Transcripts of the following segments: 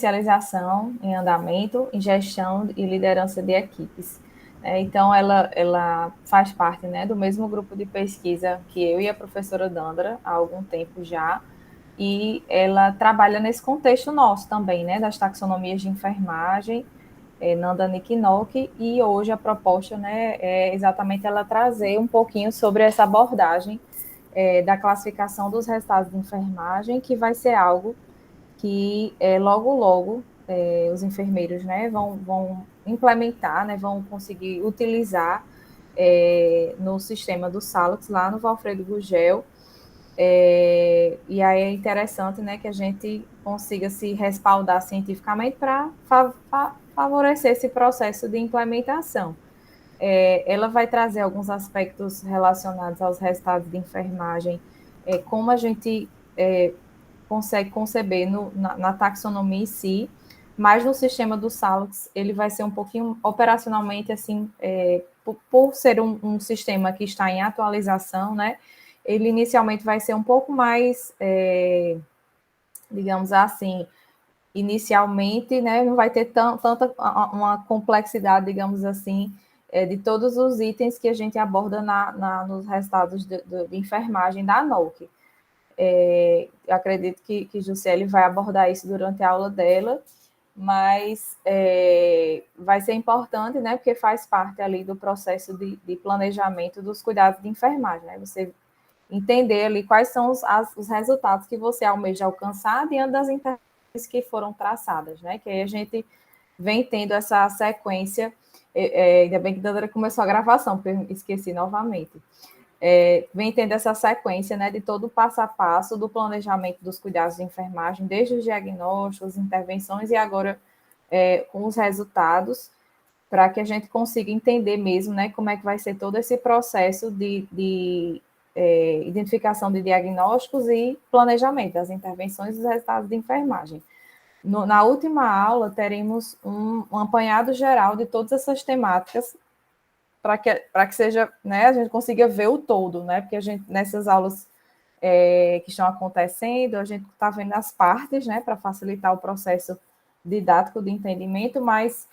especialização em andamento, em gestão e liderança de equipes. Então, ela faz parte, né, do mesmo grupo de pesquisa que eu e a professora Dandra há algum tempo já, e ela trabalha nesse contexto nosso também, né, das taxonomias de enfermagem, Nanda Nikinok, e hoje a proposta, né, é exatamente ela trazer um pouquinho sobre essa abordagem da classificação dos resultados de enfermagem, que vai ser algo que logo, logo, os enfermeiros, né, vão implementar, né, vão conseguir utilizar no sistema do Salix, lá no Valfredo Gugel. E aí é interessante, né, que a gente consiga se respaldar cientificamente para favorecer esse processo de implementação. Ela vai trazer alguns aspectos relacionados aos resultados de enfermagem, como a gente consegue conceber na taxonomia em si, mas no sistema do Salix ele vai ser um pouquinho operacionalmente assim, por ser um sistema que está em atualização, né? Ele inicialmente vai ser um pouco mais, digamos assim, inicialmente, né, não vai ter tanta uma complexidade, digamos assim, de todos os itens que a gente aborda nos resultados de enfermagem da ANOC. Eu acredito que Juscelie vai abordar isso durante a aula dela, mas vai ser importante, né, porque faz parte ali do processo de planejamento dos cuidados de enfermagem, né, você entender ali quais são os resultados que você almeja alcançar diante das intervenções que foram traçadas, né, que aí a gente vem tendo essa sequência, ainda bem que a Dandra começou a gravação, porque eu esqueci novamente, vem tendo essa sequência, né, de todo o passo a passo do planejamento dos cuidados de enfermagem, desde os diagnósticos, intervenções e agora com os resultados, para que a gente consiga entender mesmo, né, como é que vai ser todo esse processo de identificação de diagnósticos e planejamento das intervenções e dos resultados de enfermagem. Na última aula, teremos um apanhado geral de todas essas temáticas, para que seja, né, a gente consiga ver o todo, né, porque a gente, nessas aulas que estão acontecendo, a gente está vendo as partes, né, para facilitar o processo didático de entendimento, mas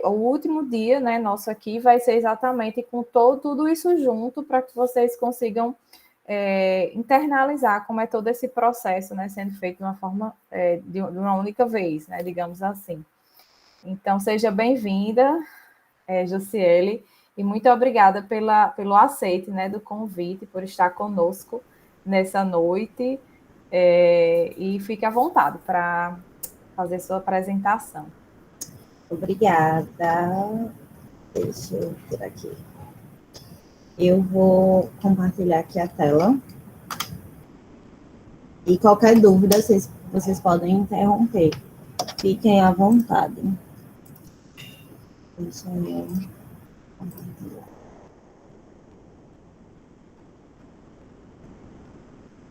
o último dia, né, nosso aqui vai ser exatamente com tudo isso junto, para que vocês consigam internalizar como é todo esse processo, né, sendo feito de uma forma, de uma única vez, né, digamos assim. Então, seja bem-vinda, Juscelie, e muito obrigada pelo aceite, né, do convite, por estar conosco nessa noite, e fique à vontade para fazer sua apresentação. Obrigada. Deixa eu ver aqui. Eu vou compartilhar aqui a tela. E qualquer dúvida, vocês podem interromper. Fiquem à vontade. Deixa eu compartilhar.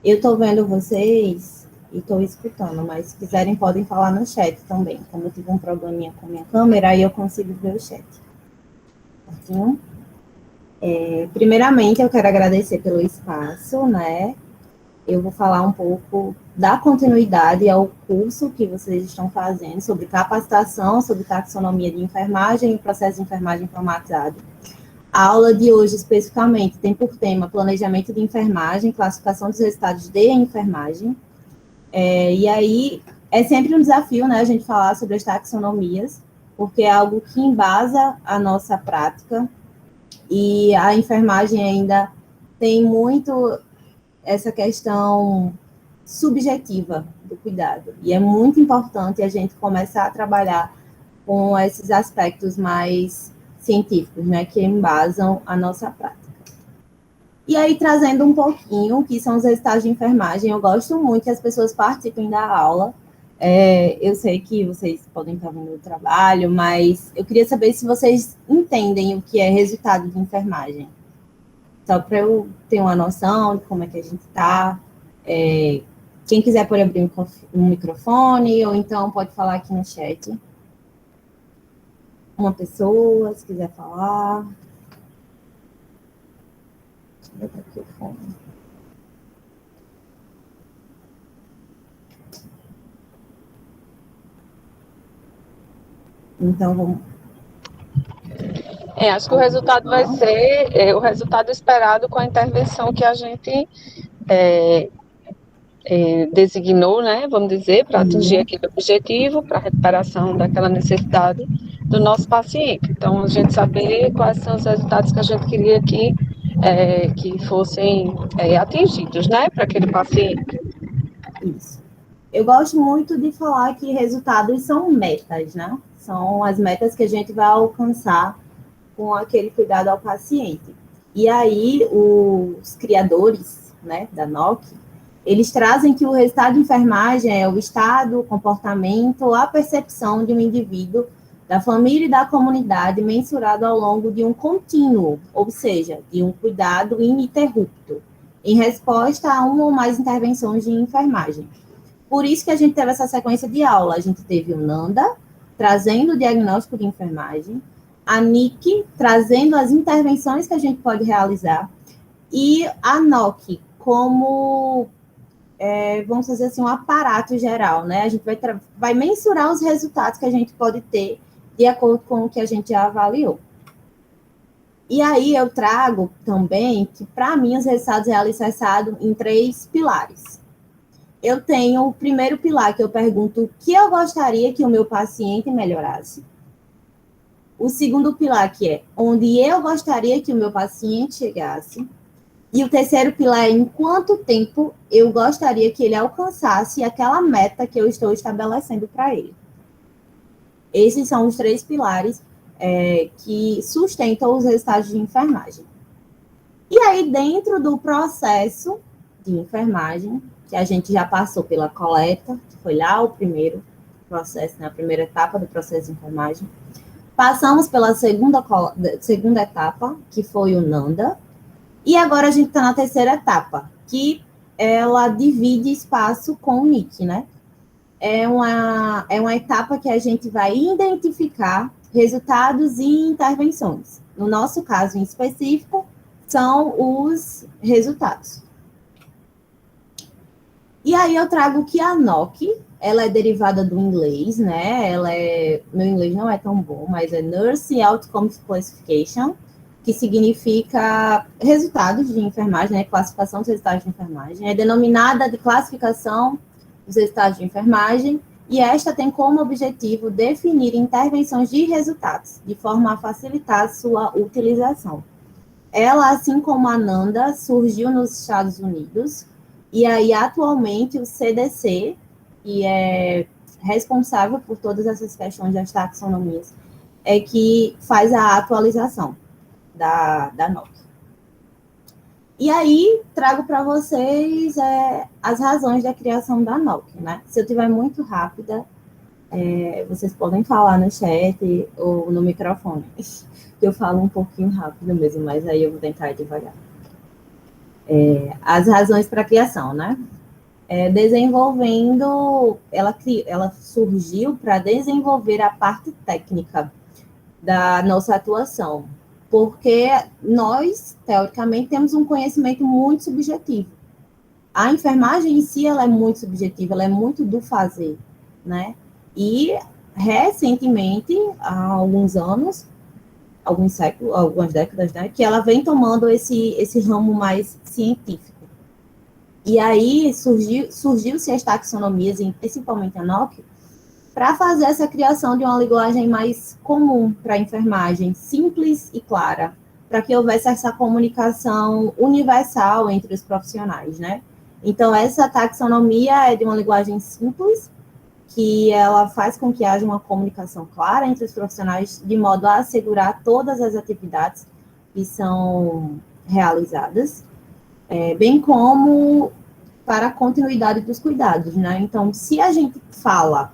Eu estou vendo vocês e estou escutando, mas se quiserem podem falar no chat também. Como eu tive um probleminha com a minha câmera, aí eu consigo ver o chat. Certinho? Primeiramente, eu quero agradecer pelo espaço, né? Eu vou falar um pouco da continuidade ao curso que vocês estão fazendo sobre capacitação, sobre taxonomia de enfermagem e processo de enfermagem informatizado. A aula de hoje, especificamente, tem por tema planejamento de enfermagem, classificação dos resultados de enfermagem. E aí, é sempre um desafio, né, a gente falar sobre as taxonomias, porque é algo que embasa a nossa prática, e a enfermagem ainda tem muito essa questão subjetiva do cuidado. E é muito importante a gente começar a trabalhar com esses aspectos mais científicos, né, que embasam a nossa prática. E aí, trazendo um pouquinho, que são os resultados de enfermagem, eu gosto muito que as pessoas participem da aula. Eu sei que vocês podem estar vendo o trabalho, mas eu queria saber se vocês entendem o que é resultado de enfermagem. Só para eu ter uma noção de como é que a gente está. Quem quiser pode abrir um microfone, ou então pode falar aqui no chat. Uma pessoa, se quiser falar. Deixa eu ver aqui o fone. Então, vamos... Acho que o resultado vai ser o resultado esperado com a intervenção que a gente designou, né, vamos dizer, para atingir aquele objetivo, para a recuperação daquela necessidade do nosso paciente. Então, a gente saber quais são os resultados que a gente queria que fossem atingidos, né, para aquele paciente. Isso. Eu gosto muito de falar que resultados são metas, né? São as metas que a gente vai alcançar com aquele cuidado ao paciente. E aí, os criadores, né, da NOC, eles trazem que o resultado de enfermagem é o estado, o comportamento, a percepção de um indivíduo, da família e da comunidade mensurado ao longo de um contínuo, ou seja, de um cuidado ininterrupto, em resposta a uma ou mais intervenções de enfermagem. Por isso que a gente teve essa sequência de aula. A gente teve o Nanda, trazendo o diagnóstico de enfermagem, a NIC, trazendo as intervenções que a gente pode realizar, e a NOC, como, vamos dizer assim, um aparato geral, né? A gente vai mensurar os resultados que a gente pode ter de acordo com o que a gente já avaliou. E aí eu trago também que, para mim, os resultados é alicerçados em 3 pilares. Eu tenho o primeiro pilar, que eu pergunto o que eu gostaria que o meu paciente melhorasse. O segundo pilar, que é onde eu gostaria que o meu paciente chegasse. E o terceiro pilar é em quanto tempo eu gostaria que ele alcançasse aquela meta que eu estou estabelecendo para ele. Esses são os 3 pilares que sustentam os resultados de enfermagem. E aí, dentro do processo de enfermagem, que a gente já passou pela coleta, que foi lá o primeiro processo, né, a primeira etapa do processo de enfermagem. Passamos pela segunda etapa, que foi o Nanda, e agora a gente está na terceira etapa, que ela divide espaço com o NIC, né? É uma etapa que a gente vai identificar resultados e intervenções. No nosso caso em específico, são os resultados. E aí eu trago que a NOC, ela é derivada do inglês, né? Meu inglês não é tão bom, mas é Nurse Outcomes Classification, que significa resultados de enfermagem, né? Classificação dos resultados de enfermagem. É denominada de classificação dos resultados de enfermagem, e esta tem como objetivo definir intervenções de resultados, de forma a facilitar sua utilização. Ela, assim como a NANDA, surgiu nos Estados Unidos, e aí, atualmente, o CDC, que é responsável por todas essas questões das taxonomias, é que faz a atualização da NOC. E aí, trago para vocês as razões da criação da NOC, né? Se eu estiver muito rápida, vocês podem falar no chat ou no microfone, que eu falo um pouquinho rápido mesmo, mas aí eu vou tentar ir devagar. As razões para a criação, né? Ela surgiu para desenvolver a parte técnica da nossa atuação, porque nós, teoricamente, temos um conhecimento muito subjetivo. A enfermagem em si, ela é muito subjetiva, ela é muito do fazer, né? E, recentemente, há alguns anos, alguns séculos, algumas décadas, né, que ela vem tomando esse ramo mais científico. E aí surgiu-se as taxonomias, principalmente a NOC, para fazer essa criação de uma linguagem mais comum para a enfermagem, simples e clara, para que houvesse essa comunicação universal entre os profissionais, né? Então, essa taxonomia é de uma linguagem simples, que ela faz com que haja uma comunicação clara entre os profissionais, de modo a assegurar todas as atividades que são realizadas, bem como para a continuidade dos cuidados, né? Então, se a gente fala,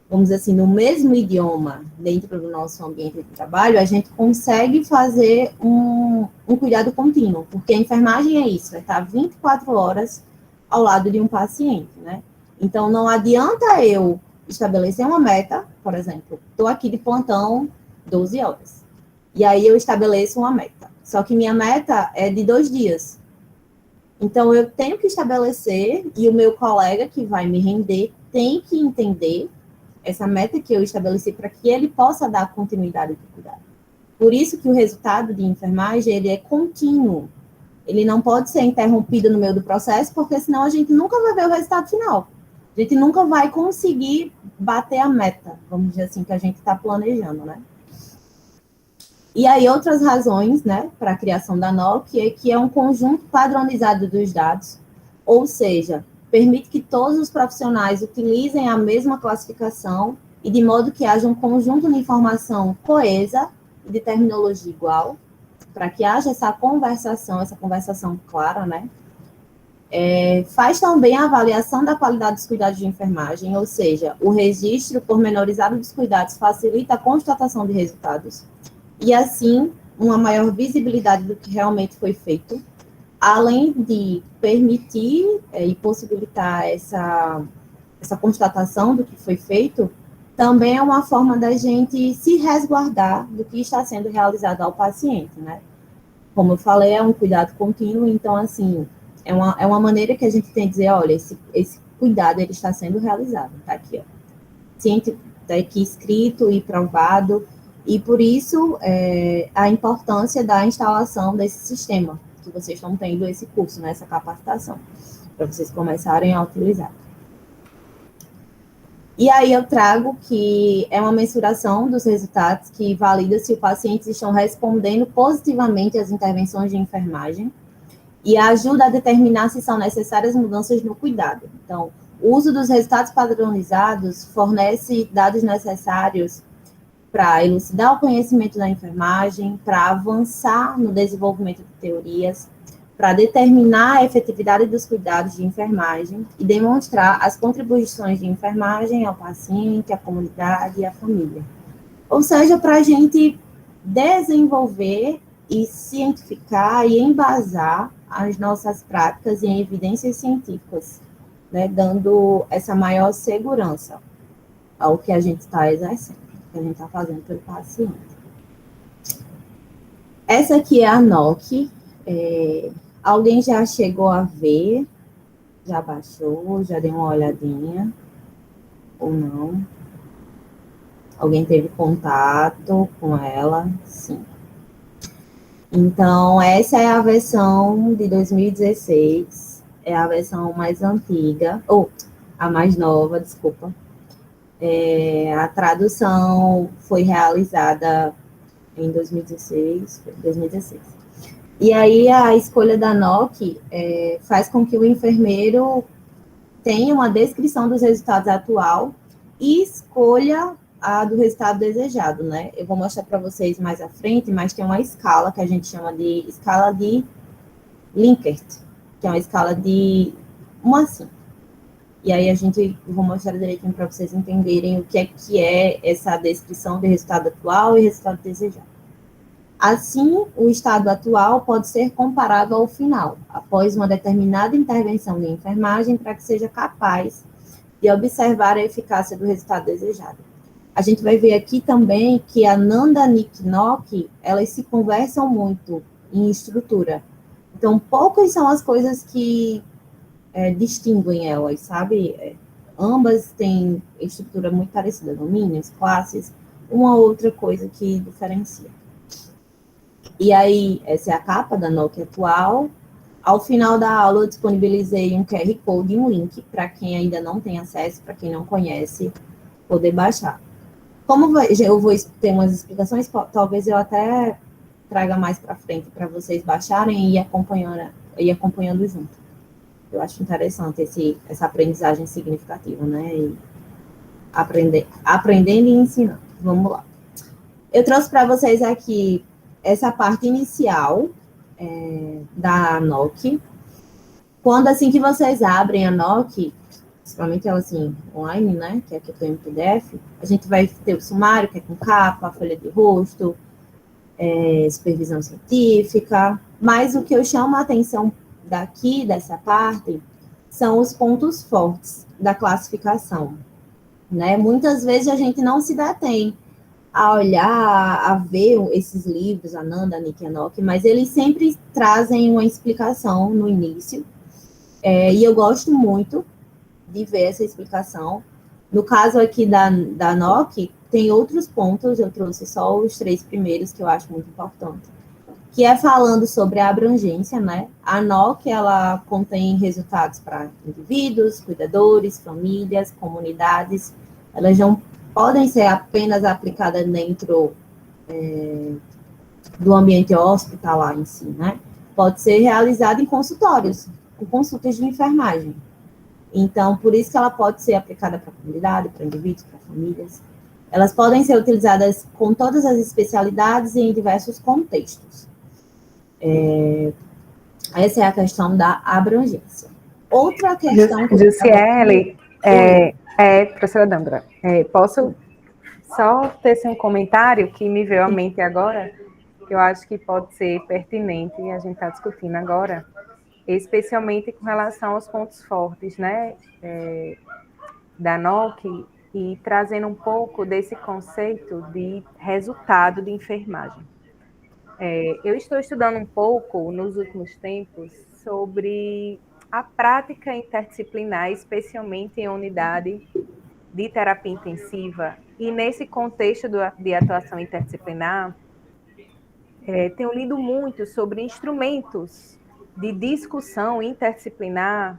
vamos dizer assim, no mesmo idioma dentro do nosso ambiente de trabalho, a gente consegue fazer um cuidado contínuo, porque a enfermagem é isso, é estar 24 horas ao lado de um paciente, né? Então, não adianta eu estabelecer uma meta, por exemplo, estou aqui de plantão 12 horas, e aí eu estabeleço uma meta, só que minha meta é de 2 dias. Então, eu tenho que estabelecer, e o meu colega que vai me render tem que entender essa meta que eu estabeleci para que ele possa dar continuidade ao cuidado. Por isso que o resultado de enfermagem, ele é contínuo. Ele não pode ser interrompido no meio do processo, porque senão a gente nunca vai ver o resultado final. A gente nunca vai conseguir bater a meta, vamos dizer assim, que a gente está planejando, né? E aí, outras razões, né, para a criação da NOC é que é um conjunto padronizado dos dados, ou seja, permite que todos os profissionais utilizem a mesma classificação e de modo que haja um conjunto de informação coesa e de terminologia igual, para que haja essa conversação clara, né? Faz também a avaliação da qualidade dos cuidados de enfermagem, ou seja, o registro pormenorizado dos cuidados facilita a constatação de resultados e, assim, uma maior visibilidade do que realmente foi feito, além de permitir e possibilitar essa constatação do que foi feito, também é uma forma da gente se resguardar do que está sendo realizado ao paciente, né? Como eu falei, é um cuidado contínuo, então, assim, é uma maneira que a gente tem de dizer, olha, esse cuidado, ele está sendo realizado, tá aqui, ó. Ciente, tá aqui escrito e provado, e por isso, a importância da instalação desse sistema, que vocês estão tendo esse curso, né, essa capacitação, para vocês começarem a utilizar. E aí eu trago que é uma mensuração dos resultados que valida se os pacientes estão respondendo positivamente às intervenções de enfermagem e ajuda a determinar se são necessárias mudanças no cuidado. Então, o uso dos resultados padronizados fornece dados necessários para elucidar o conhecimento da enfermagem, para avançar no desenvolvimento de teorias, para determinar a efetividade dos cuidados de enfermagem e demonstrar as contribuições de enfermagem ao paciente, à comunidade e à família. Ou seja, para a gente desenvolver e cientificar e embasar as nossas práticas em evidências científicas, né, dando essa maior segurança ao que a gente está exercendo, que a gente está fazendo pelo paciente. Essa aqui é a NOC. Alguém já chegou a ver? Já baixou? Já deu uma olhadinha? Ou não? Alguém teve contato com ela? Sim. Então, essa é a versão de 2016. É a versão mais antiga, ou a mais nova, desculpa. A tradução foi realizada em 2016. E aí, a escolha da NOC faz com que o enfermeiro tenha uma descrição dos resultados atual e escolha a do resultado desejado, né? Eu vou mostrar para vocês mais à frente, mas tem uma escala que a gente chama de escala de Likert, que é uma escala de 1 a 5. E aí eu vou mostrar direitinho para vocês entenderem o que é essa descrição de resultado atual e resultado desejado. Assim, o estado atual pode ser comparado ao final, após uma determinada intervenção de enfermagem, para que seja capaz de observar a eficácia do resultado desejado. A gente vai ver aqui também que a Nandanike NOC, elas se conversam muito em estrutura. Então, poucas são as coisas que distinguem elas, sabe? Ambas têm estrutura muito parecida, domínios, classes, uma outra coisa que diferencia. E aí, essa é a capa da NOC atual. Ao final da aula, eu disponibilizei um QR Code e um link para quem ainda não tem acesso, para quem não conhece, poder baixar. Como eu vou ter umas explicações, talvez eu até traga mais para frente para vocês baixarem e ir acompanhando junto. Eu acho interessante essa aprendizagem significativa, né? E aprendendo e ensinando. Vamos lá. Eu trouxe para vocês aqui essa parte inicial da NOC. Quando assim que vocês abrem a NOC, principalmente ela assim, online, né, que é aqui eu tenho em PDF, a gente vai ter o sumário, que é com capa, folha de rosto, supervisão científica, mas o que eu chamo a atenção daqui, dessa parte, são os pontos fortes da classificação, né? Muitas vezes a gente não se detém a olhar, a ver esses livros, a Nandanike e a NOC, mas eles sempre trazem uma explicação no início, e eu gosto muito de ver essa explicação, No caso aqui da NOC, tem outros pontos, eu trouxe só os 3 primeiros que eu acho muito importante, que é falando sobre a abrangência, né? A NOC, ela contém resultados para indivíduos, cuidadores, famílias, comunidades. Elas não podem ser apenas aplicadas dentro do ambiente hospitalar em si, né? Pode ser realizada em consultórios, com consultas de enfermagem. Então, por isso que ela pode ser aplicada para a comunidade, para indivíduos, para famílias. Elas podem ser utilizadas com todas as especialidades e em diversos contextos. Essa é a questão da abrangência. Outra questão... Jussiele, professora Dâmbora, posso só tecer um comentário que me veio à mente agora, que eu acho que pode ser pertinente e a gente está discutindo agora, especialmente com relação aos pontos fortes, né, da NOC, e trazendo um pouco desse conceito de resultado de enfermagem. Eu estou estudando um pouco, nos últimos tempos, sobre a prática interdisciplinar, especialmente em unidade de terapia intensiva, e nesse contexto de atuação interdisciplinar, tenho lido muito sobre instrumentos de discussão interdisciplinar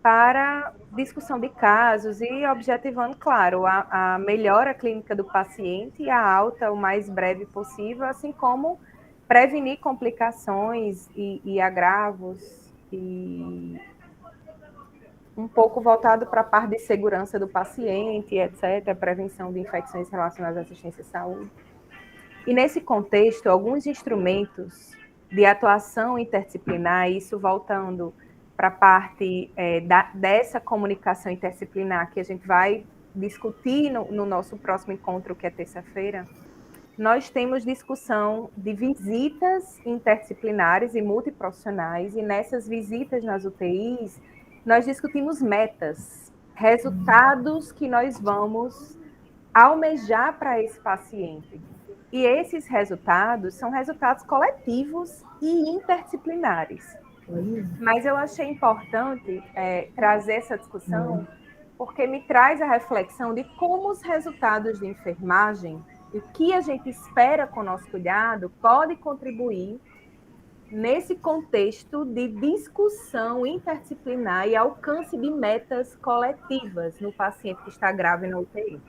para discussão de casos e objetivando, claro, a melhora clínica do paciente e a alta o mais breve possível, assim como prevenir complicações e agravos, e um pouco voltado para a parte de segurança do paciente, etc., prevenção de infecções relacionadas à assistência à saúde. E nesse contexto, alguns instrumentos de atuação interdisciplinar, isso voltando para a parte dessa comunicação interdisciplinar que a gente vai discutir no nosso próximo encontro, que é terça-feira, nós temos discussão de visitas interdisciplinares e multiprofissionais, e nessas visitas nas UTIs, nós discutimos metas, resultados que nós vamos almejar para esse paciente. E esses resultados são resultados coletivos e interdisciplinares. Mas eu achei importante trazer essa discussão, porque me traz a reflexão de como os resultados de enfermagem, e o que a gente espera com o nosso cuidado, pode contribuir nesse contexto de discussão interdisciplinar e alcance de metas coletivas no paciente que está grave na UTI.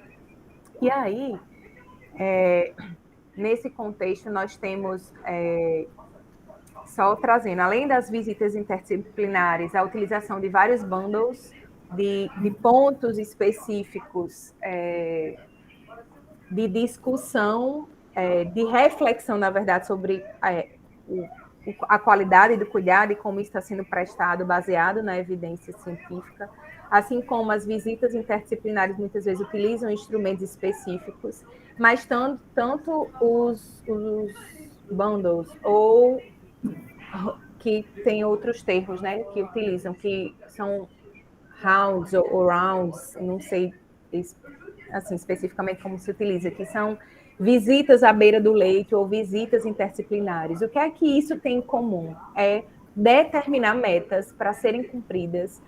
E aí, nesse contexto, nós temos, só trazendo, além das visitas interdisciplinares, a utilização de vários bundles de pontos específicos de discussão, de reflexão, na verdade, sobre a qualidade do cuidado e como isso está sendo prestado, baseado na evidência científica, assim como as visitas interdisciplinares muitas vezes utilizam instrumentos específicos, mas tanto os bundles, ou que tem outros termos, né, que utilizam, que são rounds ou rounds, não sei assim, especificamente como se utiliza, que são visitas à beira do leito ou visitas interdisciplinares. O que é que isso tem em comum? É determinar metas para serem cumpridas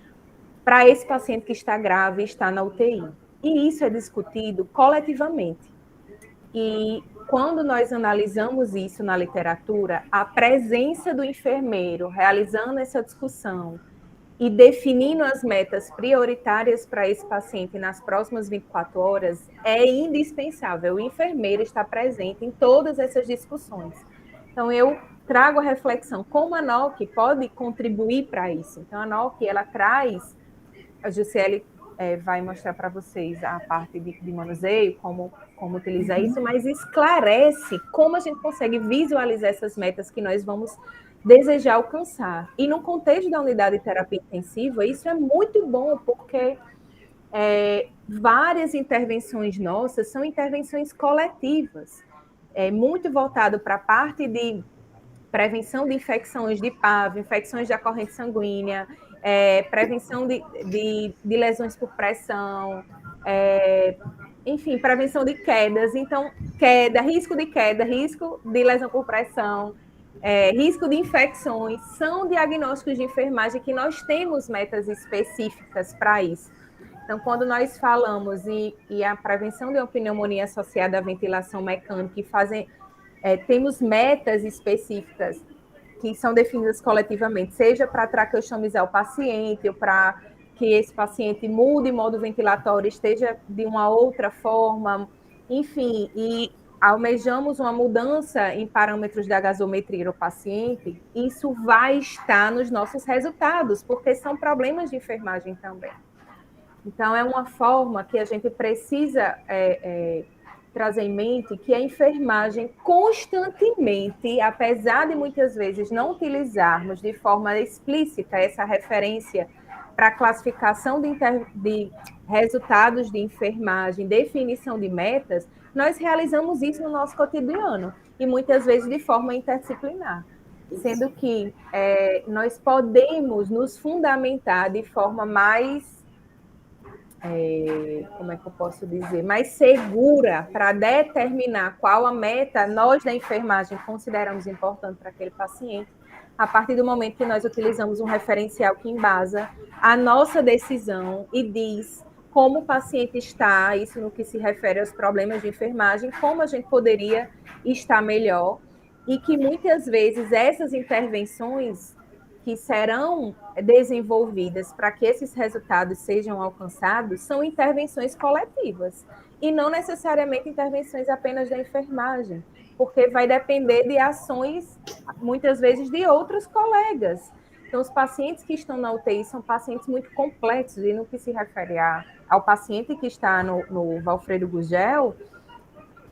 para esse paciente que está grave e está na UTI. E isso é discutido coletivamente. E quando nós analisamos isso na literatura, a presença do enfermeiro realizando essa discussão e definindo as metas prioritárias para esse paciente nas próximas 24 horas é indispensável. O enfermeiro está presente em todas essas discussões. Então, eu trago a reflexão como a NOC pode contribuir para isso. Então, a NOC, ela traz, a Jussiele vai mostrar para vocês a parte de manuseio, como utilizar isso, mas esclarece como a gente consegue visualizar essas metas que nós vamos desejar alcançar. E no contexto da unidade de terapia intensiva, isso é muito bom, porque várias intervenções nossas são intervenções coletivas, muito voltado para a parte de prevenção de infecções de PAV, infecções de corrente sanguínea, prevenção de lesões por pressão, enfim, prevenção de quedas. Então, risco de lesão por pressão, risco de infecções, são diagnósticos de enfermagem que nós temos metas específicas para isso. Então, quando nós falamos e a prevenção de uma pneumonia associada à ventilação mecânica temos metas específicas que são definidas coletivamente, seja para traqueostomizar o paciente ou para que esse paciente mude o modo ventilatório, esteja de uma outra forma, enfim, e almejamos uma mudança em parâmetros da gasometria do paciente, isso vai estar nos nossos resultados, porque são problemas de enfermagem também. Então, é uma forma que a gente precisa trazer em mente que a enfermagem constantemente, apesar de muitas vezes não utilizarmos de forma explícita essa referência para classificação de resultados de enfermagem, definição de metas, nós realizamos isso no nosso cotidiano, e muitas vezes de forma interdisciplinar. Sendo que nós podemos nos fundamentar de forma mais como é que eu posso dizer, mais segura para determinar qual a meta nós da enfermagem consideramos importante para aquele paciente, a partir do momento que nós utilizamos um referencial que embasa a nossa decisão e diz como o paciente está, isso no que se refere aos problemas de enfermagem, como a gente poderia estar melhor, e que muitas vezes essas intervenções que serão desenvolvidas para que esses resultados sejam alcançados são intervenções coletivas e não necessariamente intervenções apenas da enfermagem, porque vai depender de ações, muitas vezes, de outros colegas. Então, os pacientes que estão na UTI são pacientes muito complexos, e no que se refere ao paciente que está no Valfredo Gugel,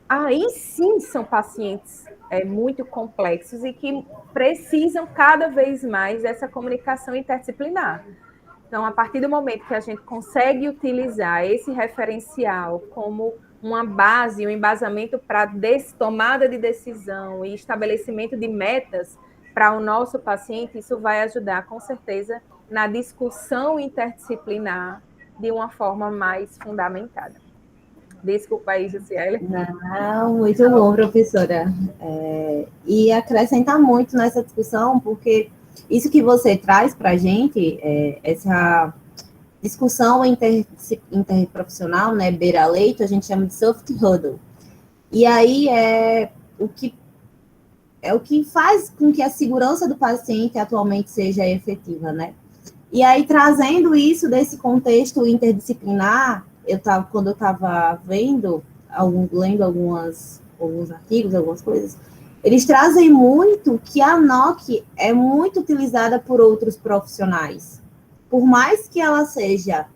aí sim são pacientes muito complexos e que precisam cada vez mais dessa comunicação interdisciplinar. Então, a partir do momento que a gente consegue utilizar esse referencial como uma base, um embasamento para tomada de decisão e estabelecimento de metas para o nosso paciente, isso vai ajudar, com certeza, na discussão interdisciplinar de uma forma mais fundamentada. Desculpa aí, Jussiele. Não, muito bom, professora. E acrescentar muito nessa discussão, porque isso que você traz para a gente, essa discussão interprofissional, né, beira-leito, a gente chama de soft huddle. E aí o que faz com que a segurança do paciente atualmente seja efetiva, né? E aí, trazendo isso desse contexto interdisciplinar, quando eu estava lendo alguns artigos, algumas coisas, eles trazem muito que a NOC é muito utilizada por outros profissionais. Por mais que ela seja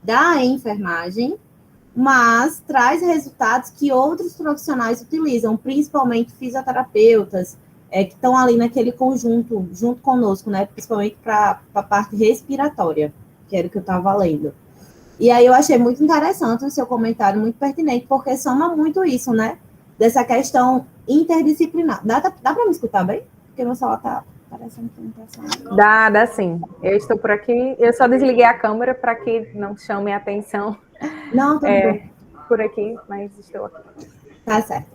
da enfermagem, mas traz resultados que outros profissionais utilizam, principalmente fisioterapeutas, que estão ali naquele conjunto, junto conosco, né? Principalmente para a parte respiratória, que era o que eu estava lendo. E aí eu achei muito interessante o seu comentário, muito pertinente, porque soma muito isso, né? Dessa questão interdisciplinar. Dá para me escutar bem? Porque meu celular está parecendo que não está saindo. Dá sim. Eu estou por aqui. Eu só desliguei a câmera para que não chame a atenção. Não, tudo bem. Por aqui, mas estou aqui. Tá certo.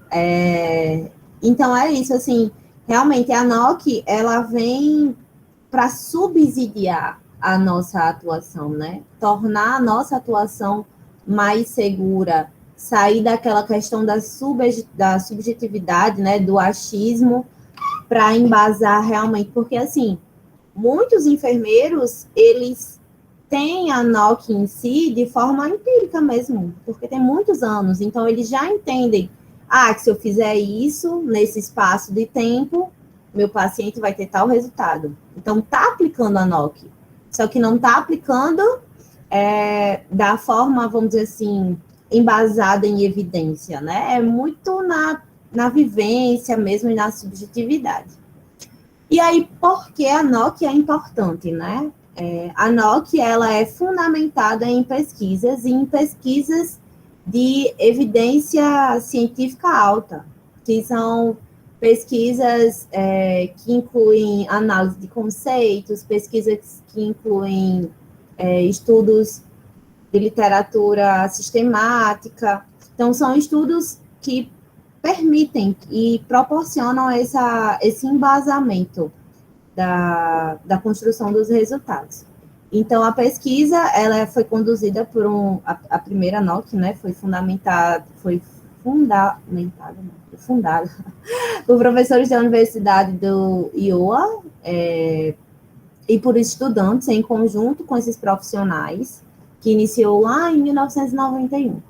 Então é isso, assim, realmente a NOC, ela vem para subsidiar a nossa atuação, né? Tornar a nossa atuação mais segura, sair daquela questão da subjetividade, né, do achismo, para embasar realmente, porque, assim, muitos enfermeiros, eles têm a NOC em si de forma empírica mesmo, porque tem muitos anos, então eles já entendem, que se eu fizer isso, nesse espaço de tempo, meu paciente vai ter tal resultado. Então, está aplicando a NOC, só que não está aplicando da forma, vamos dizer assim, embasada em evidência, né? É muito na vivência mesmo e na subjetividade. E aí, por que a NOC é importante, né? A NOC, ela é fundamentada em pesquisas, e em pesquisas de evidência científica alta, que são pesquisas que incluem análise de conceitos, pesquisas que incluem estudos de literatura sistemática. Então, são estudos que permitem e proporcionam esse embasamento da construção dos resultados. Então, a pesquisa, ela foi conduzida por a primeira NOC, né, foi fundamentada por professores da Universidade do Iowa, e por estudantes em conjunto com esses profissionais, que iniciou lá em 1991.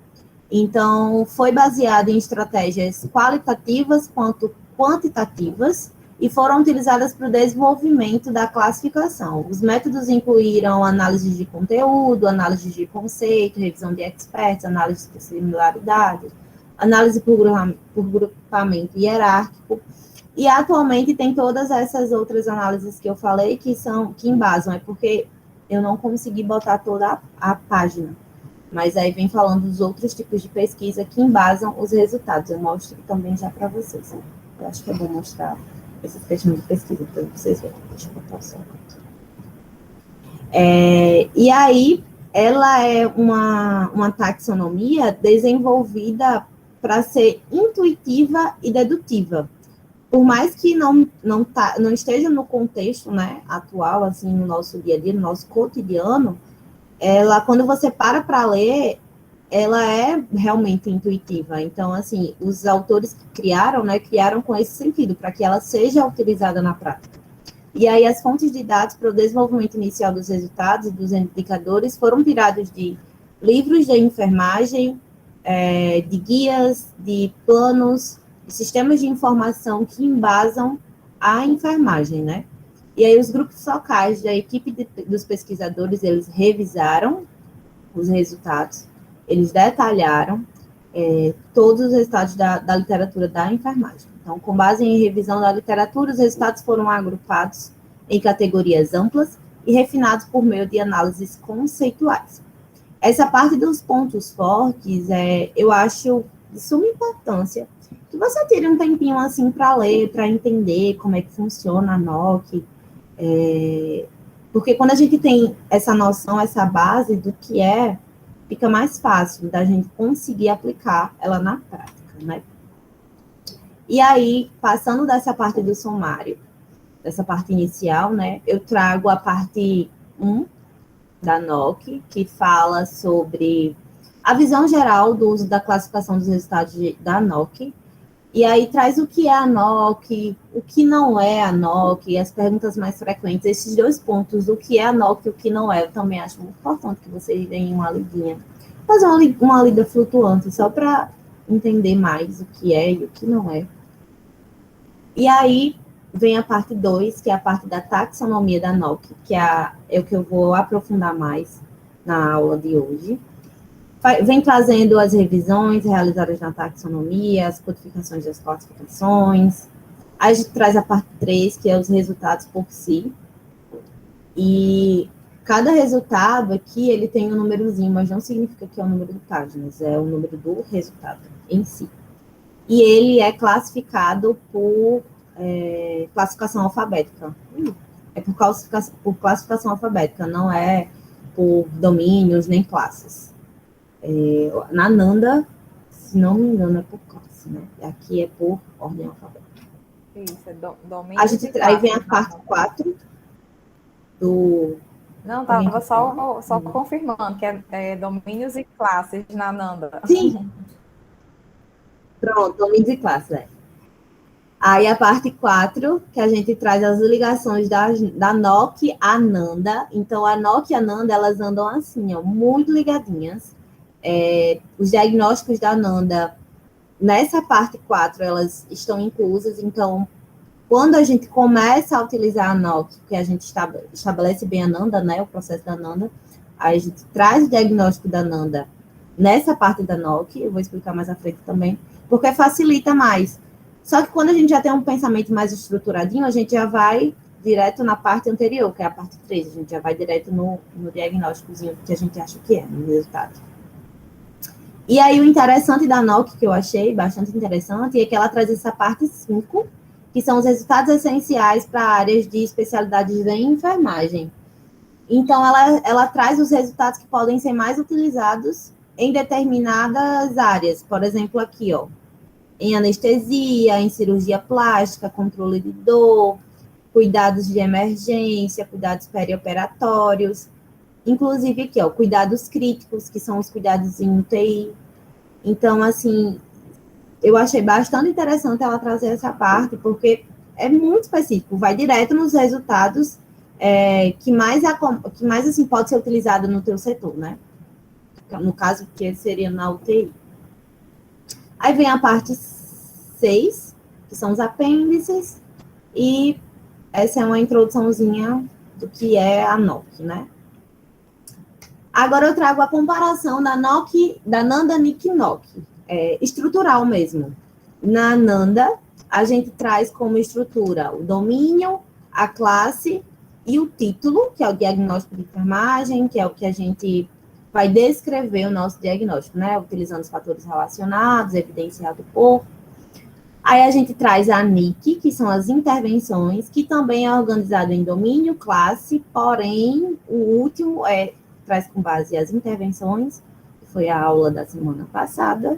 Então, foi baseado em estratégias qualitativas quanto quantitativas e foram utilizadas para o desenvolvimento da classificação. Os métodos incluíram análise de conteúdo, análise de conceito, revisão de experts, análise de similaridade, análise por grupamento hierárquico, e atualmente tem todas essas outras análises que eu falei que embasam, é porque eu não consegui botar toda a página, mas aí vem falando dos outros tipos de pesquisa que embasam os resultados. Eu mostro também já para vocês. Né? Eu acho que é bom mostrar essas questões de pesquisa para vocês verem. Deixa eu botar o som aqui. E aí, ela é uma taxonomia desenvolvida para ser intuitiva e dedutiva. Por mais que não esteja no contexto, né, atual, assim, no nosso dia a dia, no nosso cotidiano, ela, quando você para ler, ela é realmente intuitiva. Então, assim, os autores que criaram, né, criaram com esse sentido, para que ela seja utilizada na prática. E aí, as fontes de dados para o desenvolvimento inicial dos resultados e dos indicadores foram tirados de livros de enfermagem, de guias, de planos, de sistemas de informação que embasam a enfermagem, né? E aí os grupos locais da equipe dos pesquisadores, eles revisaram os resultados, eles detalharam todos os resultados da literatura da enfermagem. Então, com base em revisão da literatura, os resultados foram agrupados em categorias amplas e refinados por meio de análises conceituais. Essa parte dos pontos fortes, eu acho de suma importância que você tire um tempinho assim para ler, para entender como é que funciona a NOC, porque quando a gente tem essa noção, essa base do que fica mais fácil da gente conseguir aplicar ela na prática, né? E aí, passando dessa parte do sumário, dessa parte inicial, né, eu trago a parte 1 da NOC, que fala sobre a visão geral do uso da classificação dos resultados da NOC, e aí traz o que é a NOC, o que não é a NOC, as perguntas mais frequentes, esses 2 pontos, o que é a NOC e o que não é, eu também acho muito importante que vocês deem uma lidinha, fazer uma lida flutuante, só para entender mais o que é e o que não é. E aí vem a parte 2, que é a parte da taxonomia da NOC, que é o que eu vou aprofundar mais na aula de hoje. Vem trazendo as revisões realizadas na taxonomia, as codificações das classificações. Aí a gente traz a parte 3, que é os resultados por si. E cada resultado aqui, ele tem um númerozinho, mas não significa que é o número de páginas, é o número do resultado em si. E ele é classificado por classificação alfabética. É por classificação alfabética, não é por domínios nem classes. Na Nanda, se não me engano, é por classe, né? Aqui é por ordem alfabética. Isso, domínios aí vem a parte 4 do... Não, estava só confirmando que é domínios e classes na Nanda. Sim. Pronto, domínios e classes, Aí a parte 4, que a gente traz as ligações da NOC à Nanda. Então, a NOC e a Nanda, elas andam assim, ó, muito ligadinhas. Os diagnósticos da Nanda, nessa parte 4, elas estão inclusas. Então, quando a gente começa a utilizar a NOC, que a gente estabelece bem a Nanda, né, o processo da Nanda, aí a gente traz o diagnóstico da Nanda nessa parte da NOC, eu vou explicar mais à frente também, porque facilita mais. Só que quando a gente já tem um pensamento mais estruturadinho, a gente já vai direto na parte anterior, que é a parte 3, a gente já vai direto no diagnósticozinho que a gente acha que no resultado. E aí o interessante da NOC, que eu achei bastante interessante, é que ela traz essa parte 5, que são os resultados essenciais para áreas de especialidades em enfermagem. Então, ela traz os resultados que podem ser mais utilizados em determinadas áreas. Por exemplo, aqui, ó, em anestesia, em cirurgia plástica, controle de dor, cuidados de emergência, cuidados perioperatórios. inclusive aqui, ó, cuidados críticos, que são os cuidados em UTI. Então, assim, eu achei bastante interessante ela trazer essa parte, porque é muito específico, vai direto nos resultados que mais assim, pode ser utilizado no teu setor, né? No caso, que seria na UTI. Aí vem a parte 6, que são os apêndices, e essa é uma introduçãozinha do que é a NOC, né? Agora eu trago a comparação da NOC, da Nanda NIC NOC, estrutural mesmo. Na Nanda, a gente traz como estrutura o domínio, a classe e o título, que é o diagnóstico de enfermagem, que é o que a gente vai descrever o nosso diagnóstico, né? Utilizando os fatores relacionados, evidenciado por. Aí a gente traz a NIC, que são as intervenções, que também é organizado em domínio, classe, porém, o último traz com base as intervenções, que foi a aula da semana passada,